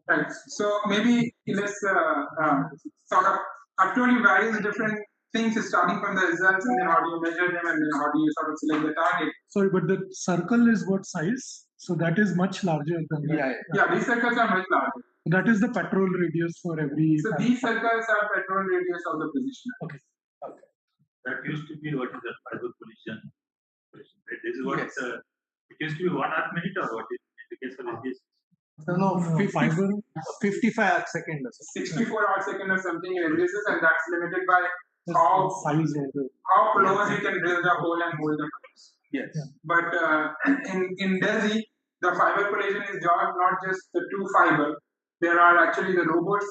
Right. So maybe let's sort of, I've told you various different things starting from the results, and then how do you measure them, and then how do you sort of select the target. Sorry, but the circle is what size? So that is much larger than that. Yeah, these circles are much larger. That is the petrol radius for every. So these circles are petrol radius of the position. Okay. That used to be what is the fiber collision. Right? This is what Yes. it used to be 1 arc minute or what is in the case of SDSS? No, Fiber. 55 arc second. 64 arc second or something in radiuses, and that's limited by how size of the. close you can drill the hole and hold the pipes. Yes. But in DESI, the fiber collision is not just the 2 fiber. There are actually the robots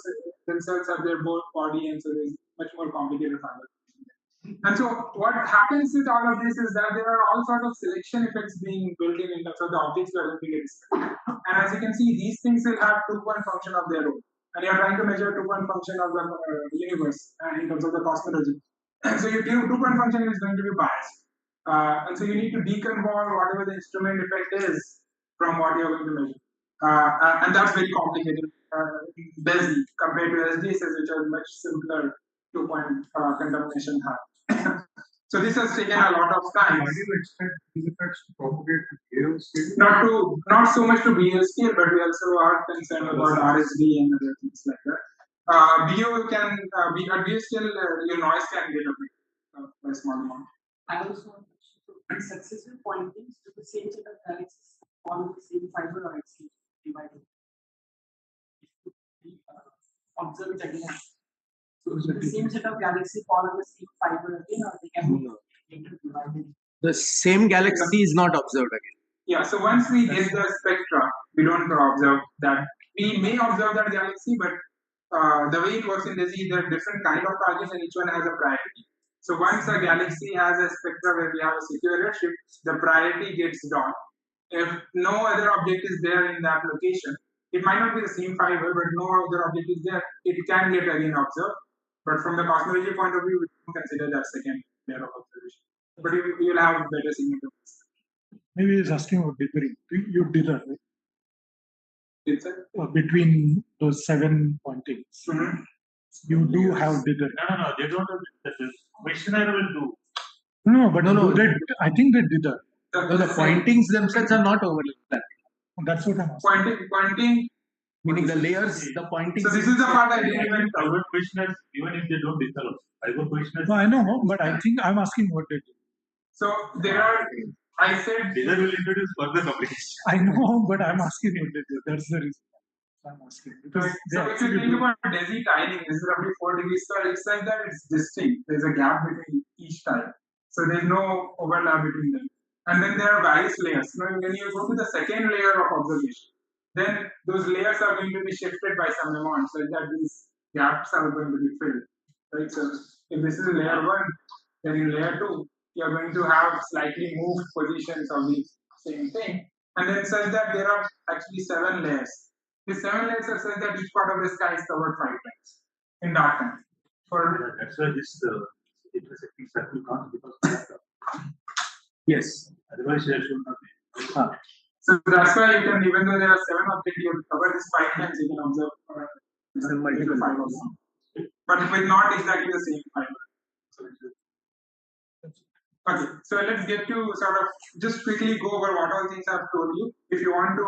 themselves have their both body, and so there's much more complicated fiber collision. And so what happens with all of this is that there are all sorts of selection effects being built in terms of the objects that are going to get selected. And as you can see, these things will have two-point function of their own. And you're trying to measure two-point function of the universe in terms of the cosmology. And so your two-point function is going to be biased. And so you need to deconvolve whatever the instrument effect is from what you're going to measure. And that's very complicated. DESI compared to SDSS, which are much simpler two-point contamination have. So this has taken a lot of time. Why do you expect these effects to propagate to BL scale? Not so much to BL scale, but we also are concerned about RSD and other things like that. BO can be at BO scale, your noise can get a bit by small amount. I also want to successive pointings to the same set of galaxies follow the same fiber or it's divided. Observe it again. So the same set of galaxies follow the same fiber again, or they can be interdivided. The same galaxy is not observed again. Yeah, so once we get the spectra, we don't observe that. We may observe that galaxy, but the way it works in DESI, there are different kind of targets and each one has a priority. So once a galaxy has a spectra where we have a secure redshift, the priority gets drawn. If no other object is there in that location, it might not be the same fiber, but no other object is there, it can get again observed. But from the cosmology point of view, we don't consider that second layer of observation. But you will have better significance. Maybe he's asking about dithering. You dither, right? It's a, between those 7 pointings. You do have dither. No, they don't have that. The questionnaire will do. No, but I think they dither. No, the pointings themselves are not overlapping. That's what I'm asking. Pointing. Meaning the layers, the pointings. So this is the part I didn't even cover. Private questionnaires, even if they don't differ, private questionnaires. No, I know, but I think I'm asking what they do. So there are, I said. Dither will introduce further complications. I know, but I'm asking what they do. That's the reason I'm asking. Because so if you think about DESI tiling, this is roughly 4 degrees square. It's like that it's distinct. There's a gap between each tile. So there's no overlap between them. And then there are various layers. Now, when you go to the second layer of observation, then those layers are going to be shifted by some amount, so that these gaps are going to be filled. Right? So if this is layer 1, then in layer 2, you're going to have slightly moved positions of the same thing. And then such that there are actually 7 layers. These 7 layers are such that each part of the sky is covered 5 times in dark time. That's why this intersecting circle comes because Yes. Otherwise, there should not be. So that's why you can, even though there are 7 objects, you cover this 5 times, you can observe multiple 5 also. But with not exactly the same fiber. Okay, so let's get to sort of just quickly go over what all things I've told you. If you want to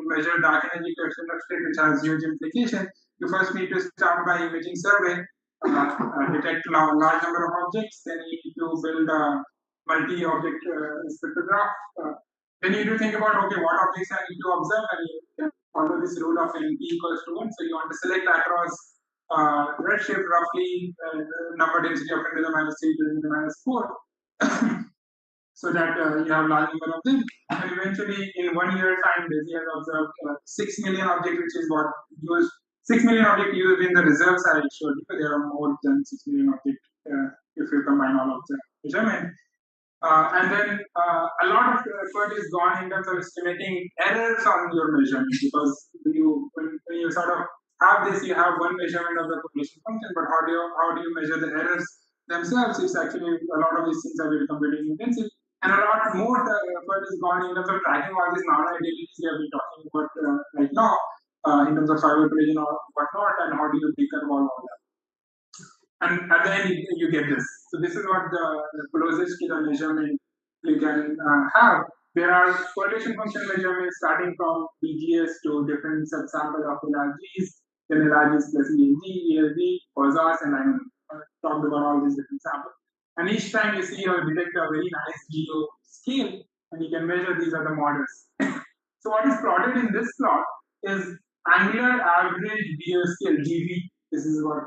measure dark energy spectroscopy, which has huge implications, you first need to start by imaging survey, detect a large number of objects, then you need to build a multi-object spectrograph. Then you need to think about, okay, what objects I need to observe, and you follow this rule of NP equals to 1. So you want to select across redshift roughly number density of 10 to the minus 3 to 10 to the minus 4. So that you have large number of them, and eventually in 1 year time, DESI has observed 6 million objects, which is what used 6 million objects used in the reserves I showed you. There are more than 6 million objects if you combine all of the measurement. And then a lot of effort is gone in terms of estimating errors on your measurement, because when you sort of have this, you have one measurement of the population function, but how do you measure the errors themselves? It's actually a lot of these things are very computing intensive, and a lot more effort is gone in terms of tracking all these non-identities we have been talking about right now, in terms of fiber collision or whatnot, and how do you deconvolve all that. And at the end, you get this. So this is what the closest to the measurement you can have. There are correlation function measurements starting from BGS to different subsamples of LRGs, then LRGs plus ELG, ELD, quasars, and I talked about all these different samples. And each time you see or detect a very nice geo scale, and you can measure these are the models. So what is plotted in this plot is angular average geo scale, GV. This is what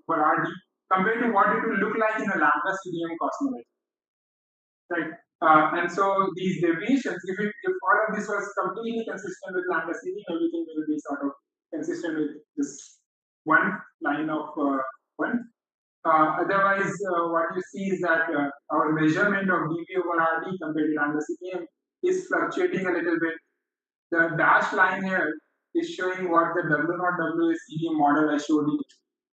for RD, compared to what it will look like in a lambda CDM cosmology, right? And so these deviations, if all of this was completely consistent with lambda CDM, everything will be sort of consistent with this one line of 1. Otherwise, what you see is that our measurement of dV over RD compared to lambda CDM is fluctuating a little bit. The dashed line here is showing what the W naught W CDM model I showed you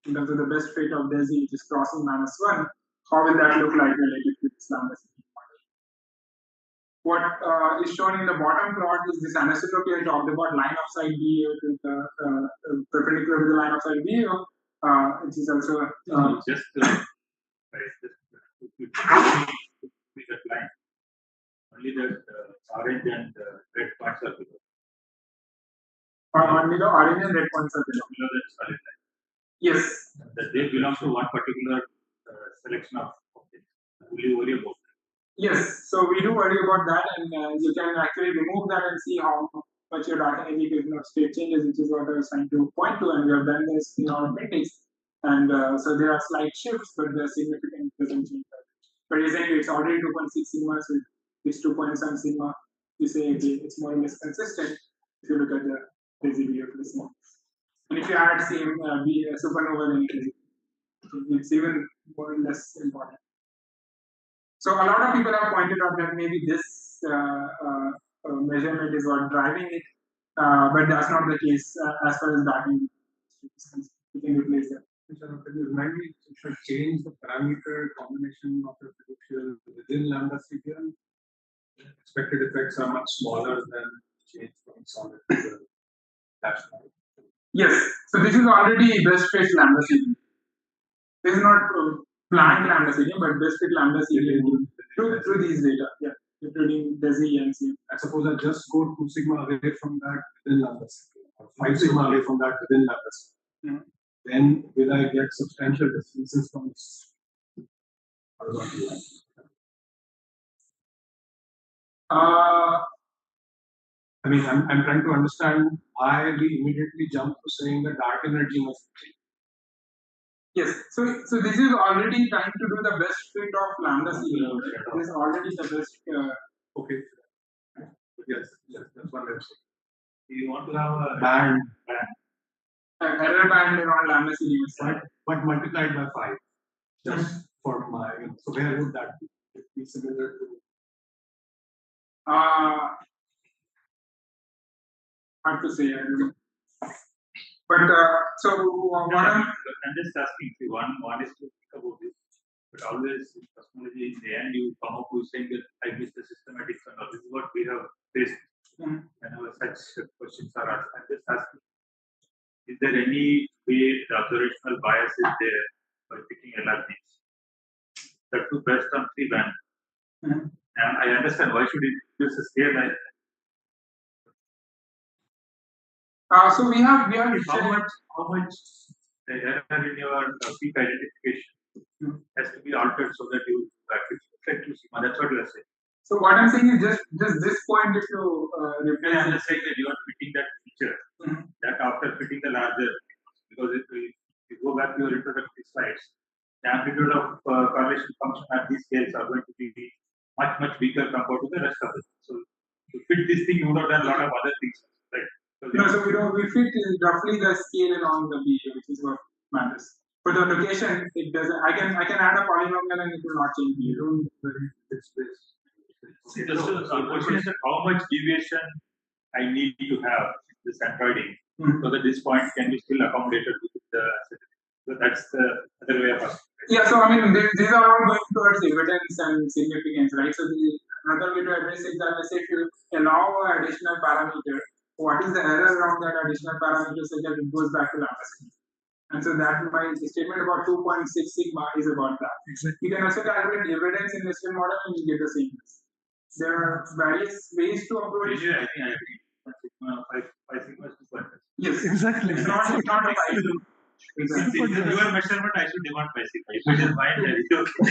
in terms of the best fit of DESI, which is crossing -1. How will that look like related to this lambda CDM model? What is shown in the bottom plot is this anisotropy I talked about, line of sight DO to the perpendicular to the line of sight DO, which is also just that line. Only that orange and red points are below. only the orange and red points are below. Below that solid line. Yes. That they belong to one particular selection of objects. We worry about that. Yes, so we do worry about that, and you can actually remove that and see how much your data indication of state changes, which is what I was trying to point to, and we have done this in our techniques. And so there are slight shifts, but the significant doesn't change. But essentially, it's already 2.6 sigma, so it's 2.7 sigma. You say okay, it's more or less consistent if you look at the residual of this one. And if you add same supernova, then it's even more or less important. So a lot of people have pointed out that maybe this measurement is what driving it, but that's not the case as far as that is. You can replace that. Maybe you should change the parameter combination of the fiducial within lambda CDM. Expected effects are much smaller than change from solid to the dash line. Yes, so this is already best fit lambda CDM. This is not planned lambda CDM, but best fit lambda CDM through these data, yeah, including DESI and CM. I suppose I just go 2 sigma away from that within lambda CDM, or 5 sigma away from that within lambda CDM. Mm-hmm. Then will I get substantial distances from this horizontal line? I mean, I'm trying to understand why we immediately jump to saying the dark energy must change. Yes, so this is already trying to do the best fit of lambda CDM. This is already the best. Okay. Yes, that's what I'm saying. You want to have a Band. Error band around lambda CDM. But multiplied by 5. Just for my, so where would that be? It be similar to. Hard to say, I don't know. But so what I'm just asking, see, one is to think about this, but always in cosmology, in the end, you come up with saying that I miss the systematics and all. This is what we have faced whenever such questions are asked. I'm just asking, is there any way the observational bias is there by picking LRBs? The two best on 3 band. And I understand why should it use a scale like so we have how much the error in your peak identification has to be altered so that you reflect to sigma. That's what you are saying. So what I'm saying is just this point if you replace. I'm just saying that you are fitting that feature that after fitting the larger, because if you go back to your introductory slides, the amplitude of correlation function at these scales are going to be much weaker compared to the rest of it. So to fit this thing, you would have done a lot of other things, right? So we fit roughly the scale along the video, which is what matters. For the location, it doesn't. I can add a polynomial and it will not change. You don't fit space. See, the question is that how much deviation I need to have the centroiding so that this point can be still accommodated with the. So that's the other way of asking. Yeah, so I mean, these are all going towards evidence and significance, right? So another way to address it is that let's say if you allow an additional parameter, what is the error around that additional parameter so that it goes back to lambda CDM? And so that my statement about 2.6 sigma is about that. Exactly. You can also calculate evidence in this model and you get the same. There are various ways to approach. I think I agree. 5 sigma is 2.6. Yes, exactly. It's not a 5. Exactly. Your measurement, I should demand 5 sigma. If it is mine, then it's okay.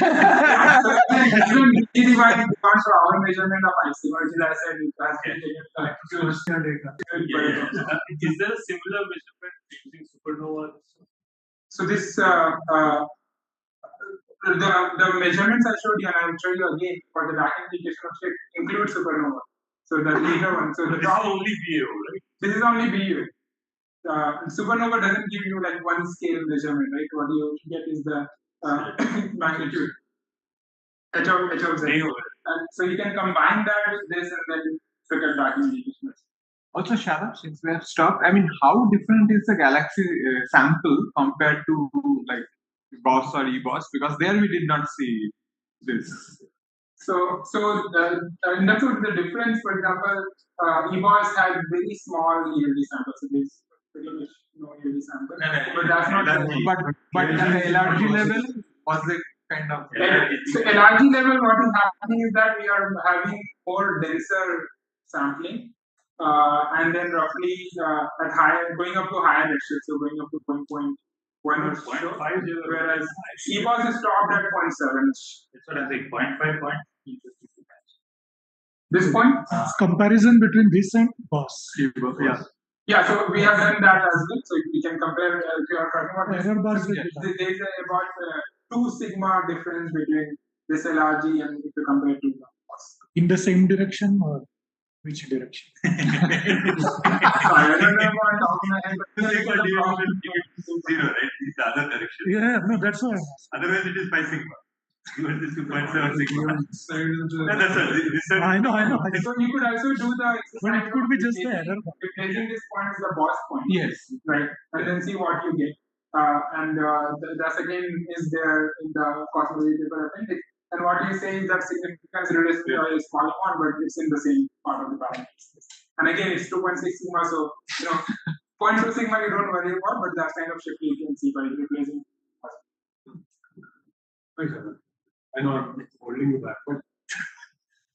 Even divide because for our measurement of 5 sigma, which is I said it has been taken data. Is there a similar measurement using supernova? So this the measurements I showed you, and I will show you again for the dark indication of state include supernova. So the later one. So this is only BU, right? This is only BU. Supernova doesn't give you like one scale measurement, right? What you get is the magnitude h of z. And so you can combine that with this and then look at dark energy distribution. Also, Shadab, since we have stopped, I mean, how different is the galaxy sample compared to like BOSS or EBOSS? Because there we did not see this. So in terms of the difference, for example, EBOSS had very small elude samples. So there's pretty much no elude sample. But that's not but at the LRG level, was it kind of so LRG level, what is happening is that we are having more denser sampling. And then roughly at higher, going up to higher redshift, so going up to 1.1 or so, whereas EBOSS is stopped at 0.7. That's what I think, 0.5 point. This point? Comparison between this and BOSS. Yeah. Yeah, so we have done that as well. So we can compare, if you are talking about Error bars there is about 2 sigma difference between this LRG and if you compare to the BOSS. In the same direction or which direction? So I don't know about talking about Zero, right? It's the other direction. Yeah, no, that's why I'm asking. Otherwise, it is pi sigma. Given this 2.7 sigma. No, that's all. I know. So you could also do the But it could be just the error bar. replacing this point with the BOSS point. Yes. Right. And then see what you get. That's again is there in the cosmological appendix. And what you say is that significance relates to a small one, but it's in the same part of the parameters. And again, it's 2.6 sigma, so 0.2 sigma you don't worry about, but that kind of shift you can see by replacing. I know I'm holding you back, but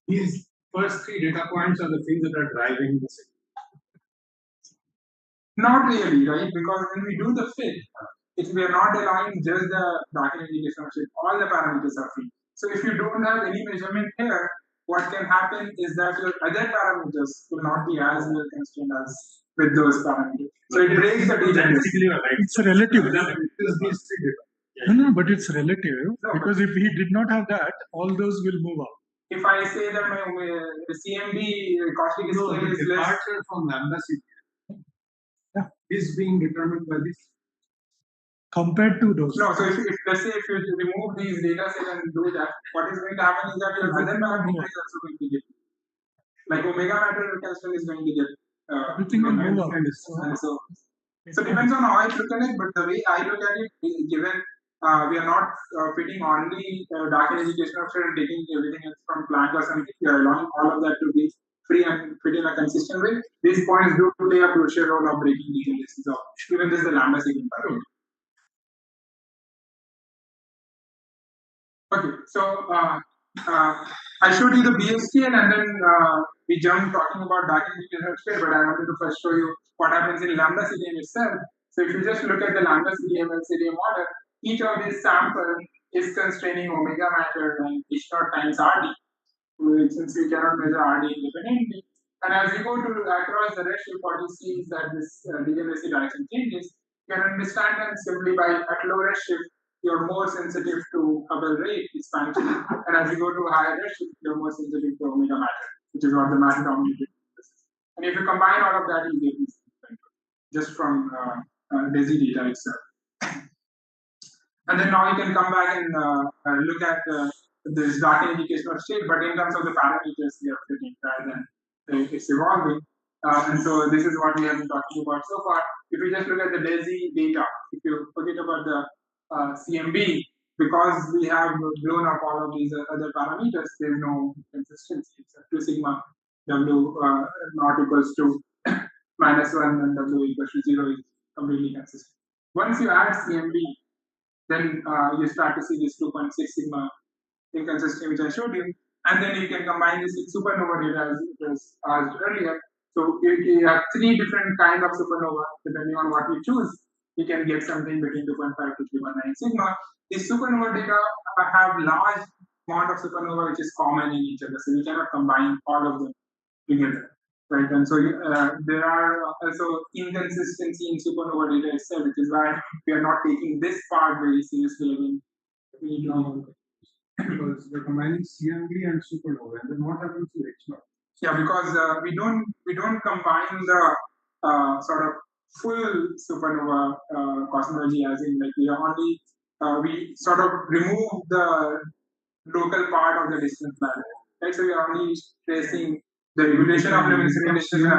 these first 3 data points are the things that are driving the signal. Not really, right? Because when we do the fit, we are not allowing just the dark energy distribution, all the parameters are free. So if you don't have any measurement here, what can happen is that your other parameters will not be as well constrained as with those parameters. So it breaks the degeneracy. It's relative. These 3 data. No, but it's relative because if he did not have that, all those will move up. If I say that my CMB cosmic scale is less departure from lambda CDM is being determined by this. Compared to those. No, so if let's say if you remove these data sets and do that, what is going to happen is that your other parameter is also going to get, like omega matter constraint is going to get. Everything will move up. And so it depends on how I look at it, but the way I look at it, given we are not fitting only dark energy structure and taking everything else from Planck or something, we are allowing all of that to be free and fit in a consistent way. These points do play a crucial role of breaking degeneracy. So even this is the lambda sigma parameter. Okay, so I showed you the BSTN and then we jumped talking about dark energy structure, but I wanted to first show you what happens in lambda CDM itself. So if you just look at the lambda CDM and CDM order, each of these samples is constraining omega matter and H naught times RD, since we cannot measure RD independently. And as you go to across the redshift, what you see is that this degeneracy direction changes. You can understand that simply by at low redshift, you're more sensitive to Hubble rate expansion, and as you go to higher redshift, you're more sensitive to omega matter, which is what the matter dominated is. And if you combine all of that, you get these just from DESI data itself. And then now you can come back and look at this dark energy state, but in terms of the parameters we are fitting rather than it's evolving. And so this is what we have been talking about so far. If you just look at the DESI data, if you forget about the CMB, because we have blown up all of these other parameters, there is no consistency. It's 2 sigma W not equals to -1 and W equals to 0 is completely consistent. Once you add CMB, then you start to see this 2.6 sigma inconsistency which I showed you, and then you can combine this with supernova data as it was asked earlier. So you have 3 different kinds of supernova depending on what you choose. You can get something between 2.5 to 3.9 sigma. These supernova data have large amount of supernova which is common in each other, so you cannot combine all of them together, right? And so there are also inconsistency in supernova data itself, which is why we are not taking this part very seriously. I mean, we need to know because we're combining CMB and supernova, and then what happens to H naught? Yeah, because we don't combine the sort of full supernova cosmology, as in like we are only we sort of remove the local part of the distance value. Right? So we are only tracing the regulation of luminosity distance.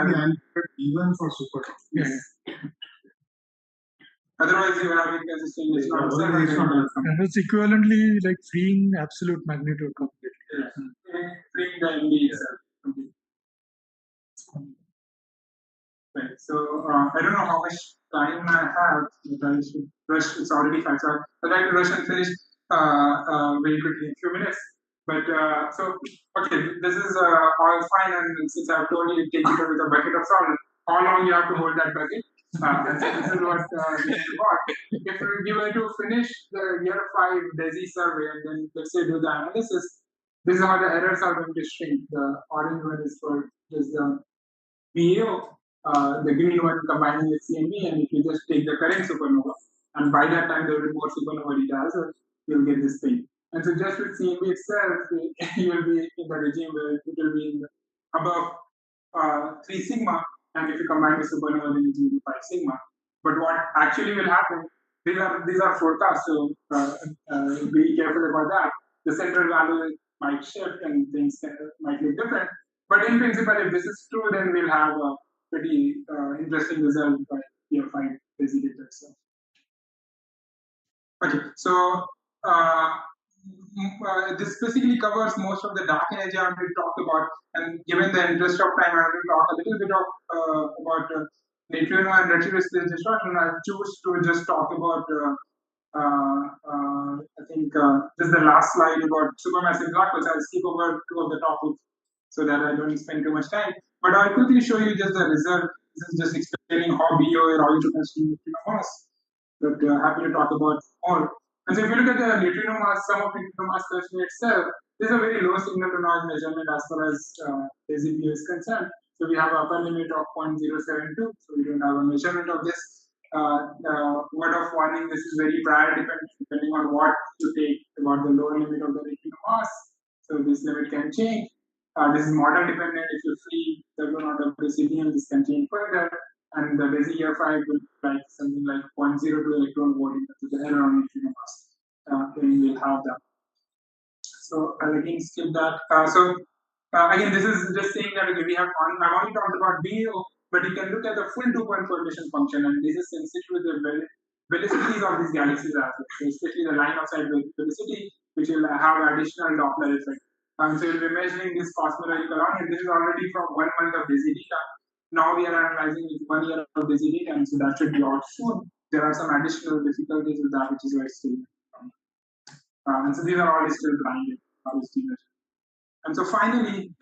Even for super. Yes. Otherwise, you have inconsistent distance. And it's equivalently like freeing absolute magnitude completely. Freeing the MD itself completely. Right. So I don't know how much time I have. But I should rush. It's already 5. So I'd like to rush and finish very quickly in a few minutes. But so okay, this is all fine. And since I've told you, take it with a bucket of salt. How long you have to hold that bucket? And so this is what this is about. If you were to finish the year 5 DESI survey and then let's say do the analysis, this is how the errors are going to shrink. The orange one is for just the BAO, the green one combining with CMB, and if you just take the current supernova, and by that time there will be more supernova data, so you'll get this thing. And so just with CMB itself, you will be in the regime where it will be in the above 3 sigma, and if you combine with supernova, then it will be 5 sigma. But what actually will happen, these are forecasts, so be careful about that. The central value might shift and things might look different. But in principle, if this is true, then we'll have a pretty interesting result by year 5 DESI data itself. Okay, so this basically covers most of the dark energy I already talked about, and given the interest of time, I will talk a little bit of about neutrino and redshift distortion. I choose to just talk about I think this is the last slide about supermassive black holes. I'll skip over 2 of the topics so that I don't spend too much time. But I'll quickly show you just the result. This is just explaining how BO is how you can see neutrino mass. But happy to talk about more. And so if you look at the neutrino mass, sum of neutrino mass collection itself, this is a very low signal to noise measurement as far as DESI is concerned. So we have an upper limit of 0.072. So we don't have a measurement of this. Word of warning, this is very prior depending on what you take about the lower limit of the neutrino mass. So this limit can change. This is model dependent. If you free the not of the CDM, this can change further. And the DESI year 5 will be like something like 0.02 electron volt into the error on neutrino mass. Then we'll have that. So I'll again skip that. Again, this is just saying that we have I've only talked about BO, but you can look at the full 2-point correlation function, and this is sensitive to the velocities of these galaxies as well. So especially the line of sight velocity, which will have additional Doppler effect. So we'll be measuring this cosmological on it. This is already from 1 month of DESI data. Now we are analyzing with 1 year of DESI data, and so that should be out soon. There are some additional difficulties with that, which is why it's still. And so these are all still blinded. And so finally,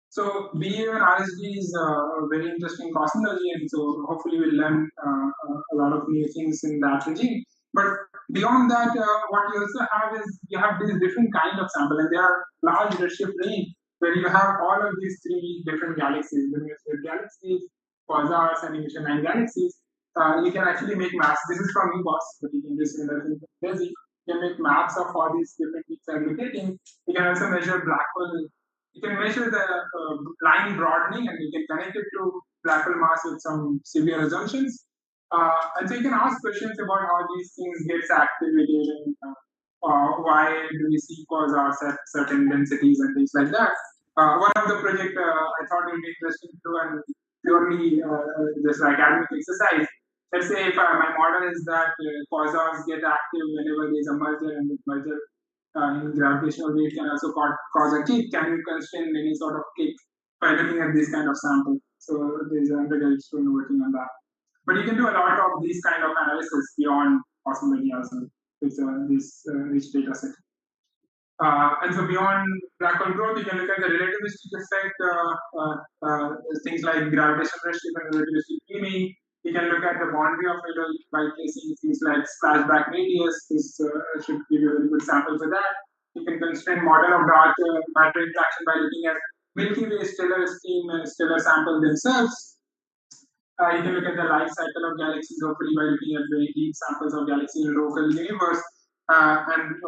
so BA and RSG is a very interesting cosmology, and so hopefully we'll learn a lot of new things in that regime. But beyond that, what you also have is you have these different kind of sample, and there are large redshift range where you have all of these 3 different galaxies, the galaxies, quasars, and emission 9 galaxies. You can actually make maps. This is from EBOS, but you can do similar things from DESI. You can make maps of all these different peaks are locating. You can also measure black hole. You can measure the line broadening, and you can connect it to black hole mass with some severe assumptions. And so you can ask questions about how these things get activated and why do we see quasars at certain densities and things like that. One of the project I thought would be interesting to and purely just academic exercise. Let's say if my model is that quasars get active whenever there is a merger, and the merger in gravitational wave can also cause a kick. Can you constrain any sort of kick by looking at this kind of sample? So there's an undergraduate student working on that. But you can do a lot of these kind of analysis beyond cosmology as well with this rich data set. And so beyond black hole growth, you can look at the relativistic effect, things like gravitational redshift and relativistic beaming. You can look at the boundary of it by placing things like splashback radius. This should give you a very good sample for that. You can constrain model of dark matter interaction by looking at Milky Way stellar stream and stellar samples themselves. You can look at the life cycle of galaxies, hopefully by looking at very deep samples of galaxies in the local universe. And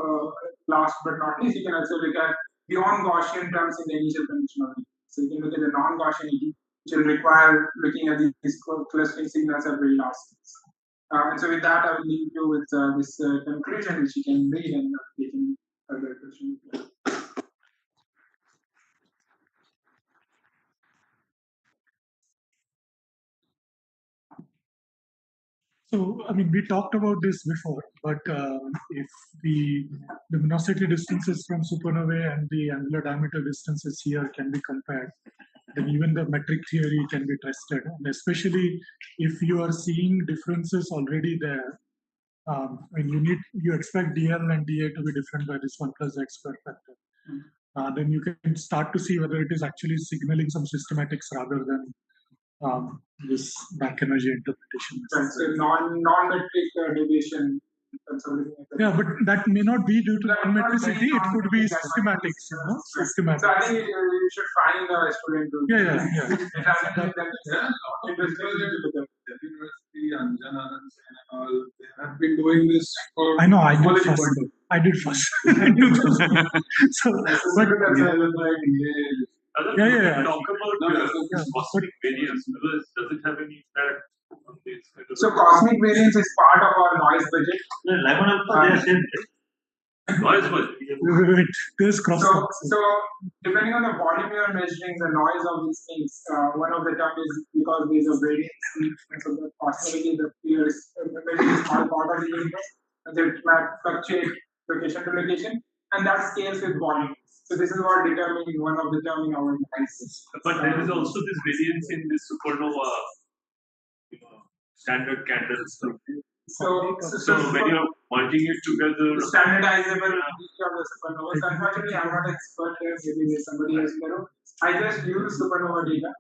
last but not least, you can also look at beyond Gaussian terms in the initial condition of it. So you can look at the non-Gaussian which will require looking at these clustering signals at very large scales. And so with that, I will leave you with this conclusion, which you can read and taking further questions. So, I mean, we talked about this before, but if the luminosity distances from supernovae and the angular diameter distances here can be compared, then even the metric theory can be tested, and especially if you are seeing differences already there. When you expect DL and DA to be different by this 1 plus x square factor. Then you can start to see whether it is actually signaling some systematics rather than this dark energy interpretation. Right, so non-metric deviation. Yeah, but that may not be due to non-metricity. It could be systematics, systematics. So I think you should find a student to. Yeah. University, Anjana, and all, they have been doing this for. I know. I did first. So, but yeah. Talk about cosmic variance. Does it have any impact on this? So cosmic variance is part of our noise budget. Lemon alpha, they are noise budget. There's cross. So depending on the volume you are measuring, the noise of these things, one of the terms is because there's a variance. So the cosmology, the field is a very small part of the universe, and they fluctuate location to location, and that scales with volume. So this is what determines one of the terms in our devices. But there is also this variance in this supernova, standard candles. So when you're merging it together, standardizable each of the supernovas. Unfortunately, I'm not an expert here. Maybe there's somebody else there. I just use supernova data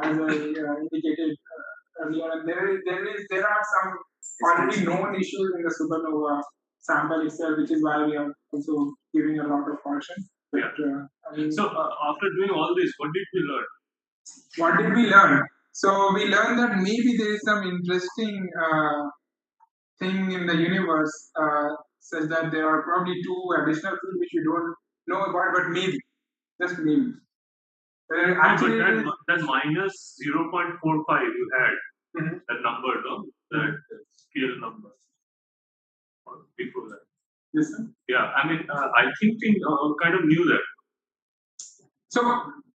as I indicated earlier, and there are some already known issues in the supernova sample itself, which is why we are also giving a lot of caution. But, so after doing all this, what did we learn? What did we learn? So we learned that maybe there is some interesting thing in the universe, such that there are probably two additional fields which we don't know about, but maybe, just maybe. Actually, that minus 0.45 you had, that number, no? That scale number. Before that. Yes, sir. Yeah, I mean, I think we kind of knew that. So,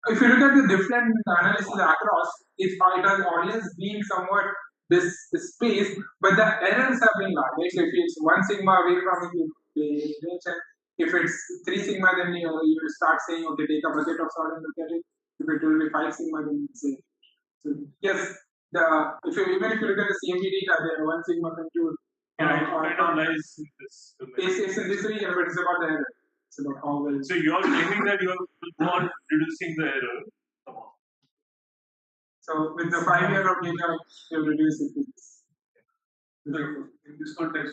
if you look at the different analysis across, it has always been somewhat this space, but the errors have been large. Right? So, if it's 1 sigma away from it, if it's 3 sigma, then you start saying, okay, take a bucket of salt and look at it. If it will be 5 sigma, then you say. So, yes, even if you look at the CMB data, there 1 sigma compute. Kind of lies in this domain. It's in this region, but it's about the error. It's about how well. So you're claiming that you're not reducing the error. So with the 5 year of data, you'll reduce it. In this context,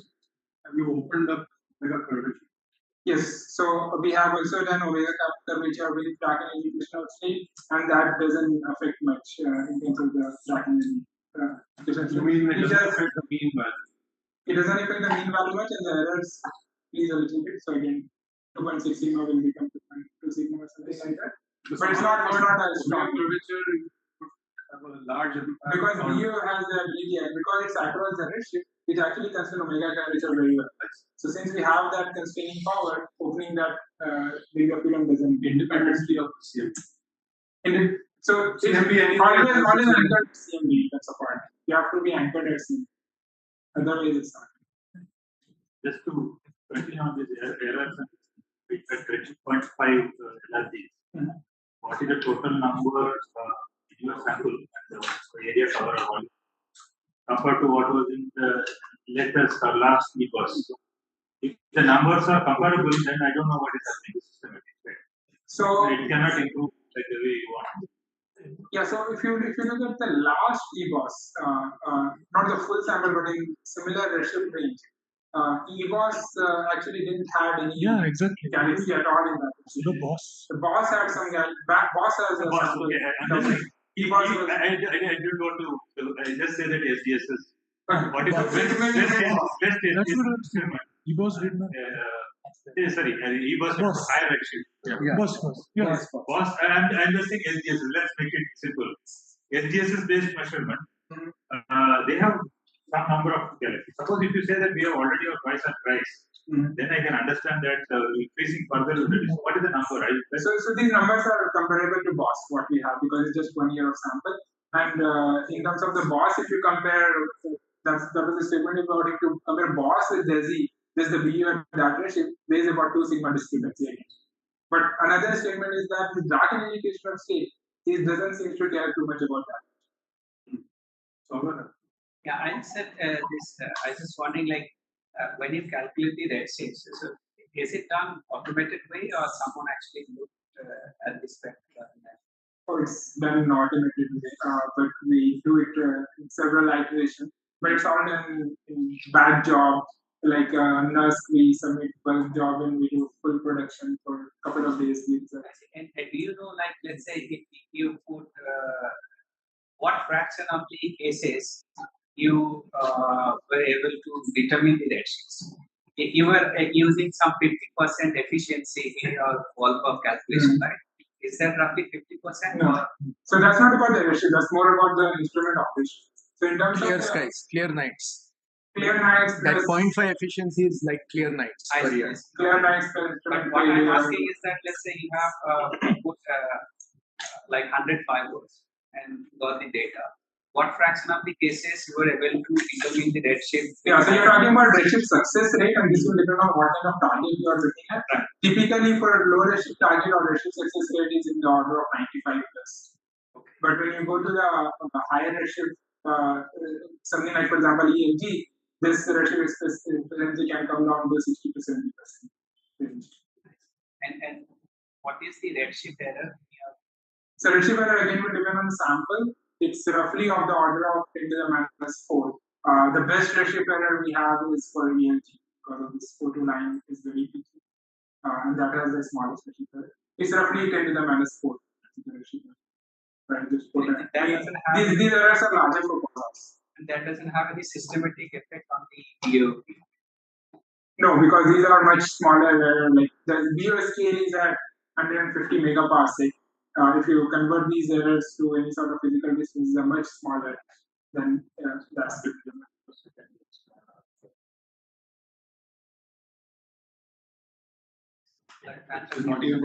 have you opened up Omega curvature? Yes. So we have also done Omega curvature with Dark Energy Spectroscopic, and that doesn't affect much in terms of the Dark Energy. You mean it doesn't affect the mean value? It doesn't affect the mean value much, and the errors increase a little bit. So again, 2.6 sigma will become 2.2 sigma or something like that. But it's not as strong. Curvature have a large impact. Because DU has the ability, because it's across the redshift, it actually constrains Omega curvature very well. So since we have that constraining power, opening that bigger field doesn't independently of CMB. So CMB always anchored to CMB. That's a point. You have to be anchored at CMB. Otherwise, it's not. Just to continue on this errors at 20.5 LRDs, what is the total number in your sample and the area cover volume compared to what was in the latest or last e-bus? If the numbers are comparable, then I don't know what is happening to systematic. So it cannot improve like the way you want. Yeah, so if you look at the last EBOS, not the full sample, but in similar redshift range, EBOS actually didn't have any galaxy at all in that. The boss. The boss had some galaxy. Boss has a sample. Okay. EBOS was. I didn't want to. I just say that SDS is. What is the best EBOS did not. Sorry, EBOS was higher redshift. Boss. And the thing SGS, let's make it simple. SGS is based measurement. They have some number of galaxies. Suppose if you say that we have already or twice or thrice, then I can understand that increasing further will reduce. What is the number, right? So these numbers are comparable to BOSS, what we have, because it's just 1 year of sample. And in terms of the BOSS, if you compare, that was the statement about if you compare BOSS with DESI, there's the BU and data redshift, there is about 2 sigma discrepancy again. But another statement is that the dark energy of state, it doesn't seem to care too much about that. Yeah, I said this. I was just wondering, like, when you calculate the redshift, so is it done automated way or someone actually looked at this spectrum? Oh, it's done automated way, but we do it in several iterations. But it's all done in bad job. Like nurse, we submit bulk job and we do full production for a couple of days. And do you know, like, let's say if you put what fraction of the cases you were able to determine the redshifts? You were using some 50% efficiency in your ballpark calculation, right? Is that roughly 50%? No. So that's not about the redshift. That's more about the instrument operation. So in terms Clear of skies, clear nights. clear nights, That 0.5 efficiency is like clear nights per year. Clear nights. But what I'm asking is that, let's say you have put like 100 fibers and got the data. What fraction of the cases you were able to determine the redshift? Yeah, so you're talking about redshift success rate, and this will depend on what kind of target you are looking at. Right. Typically, for a low redshift target, our redshift success rate is in the order of 95 plus. Okay. But when you go to the higher redshift, something like, for example, EMG, this redshift efficiency can come down to 60 to 70%. And what is the redshift error? So redshift error again will depend on the sample. It's roughly of the order of 10 to the minus 4. The best redshift error we have is for EMG, because of this 4 to 9 is very peaky. And that has the smallest redshift error. It's roughly 10 to the minus 4. Right, just put these errors are larger for quasars. And that doesn't have any systematic effect on the DOP. No, because these are much smaller. Like the DO scale is at 150 megaparsec. If you convert these errors to any sort of physical distance, they are much smaller than that's the not even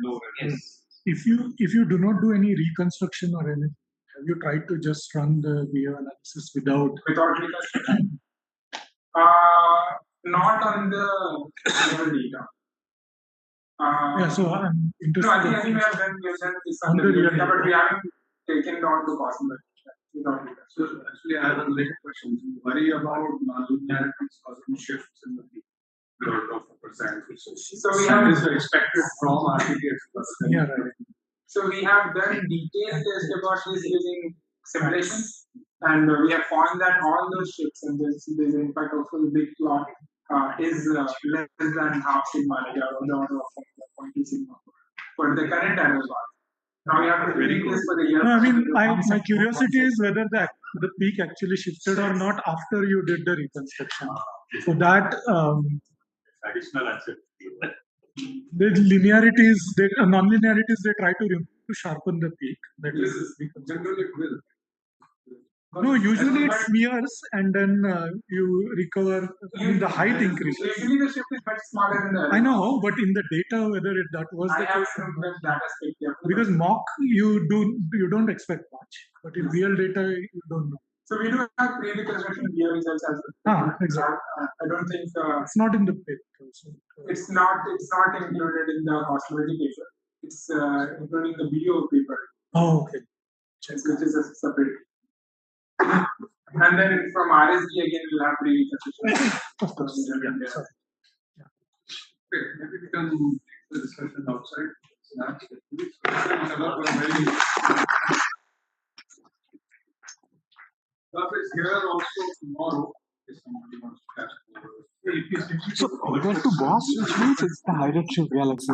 low. Yes. If you do not do any reconstruction or anything, have you tried to just run the BO analysis without reconstruction? Not on the level data. Yeah, so I'm interested. No, I think we have done this on the real data, but we haven't taken down the cosmology. So actually, I have a related question. You worry about nonlinearities causing shifts in the peak of a percent. So we have is expected from RTTX. Yeah, right. So we have done detailed test about this using simulations, and we have found that all those shifts, and there's in fact also the big plot is less than half sigma, like around the order of 0.2 sigma for the current error bar. Now we have to repeat this for the year. No, I mean, my curiosity is whether the peak actually shifted or not after you did the reconstruction. So that Additional answer. the linearities, non-linearities, they try to remove to sharpen the peak. That is Generally, it will. no, usually it smears and then you recover. I mean, the height increases. Usually the shift is much smaller than the error. I know, but in the data, whether that was the I have case, some data set because mock you don't expect much, but in real data you don't know. So we do have pre-reconstruction BO results as well. Exactly. I don't think it's not in the paper. So, it's not included in the cosmology paper. It's including the BO paper. Oh, okay. Which is a separate. And then from RSD again we'll have pre-reconstruction. Of course. Yeah. Okay, maybe we can take the discussion outside. Is here also tomorrow. If somebody wants to catch. So, equal to BOSS, which means it's the high redshift galaxies.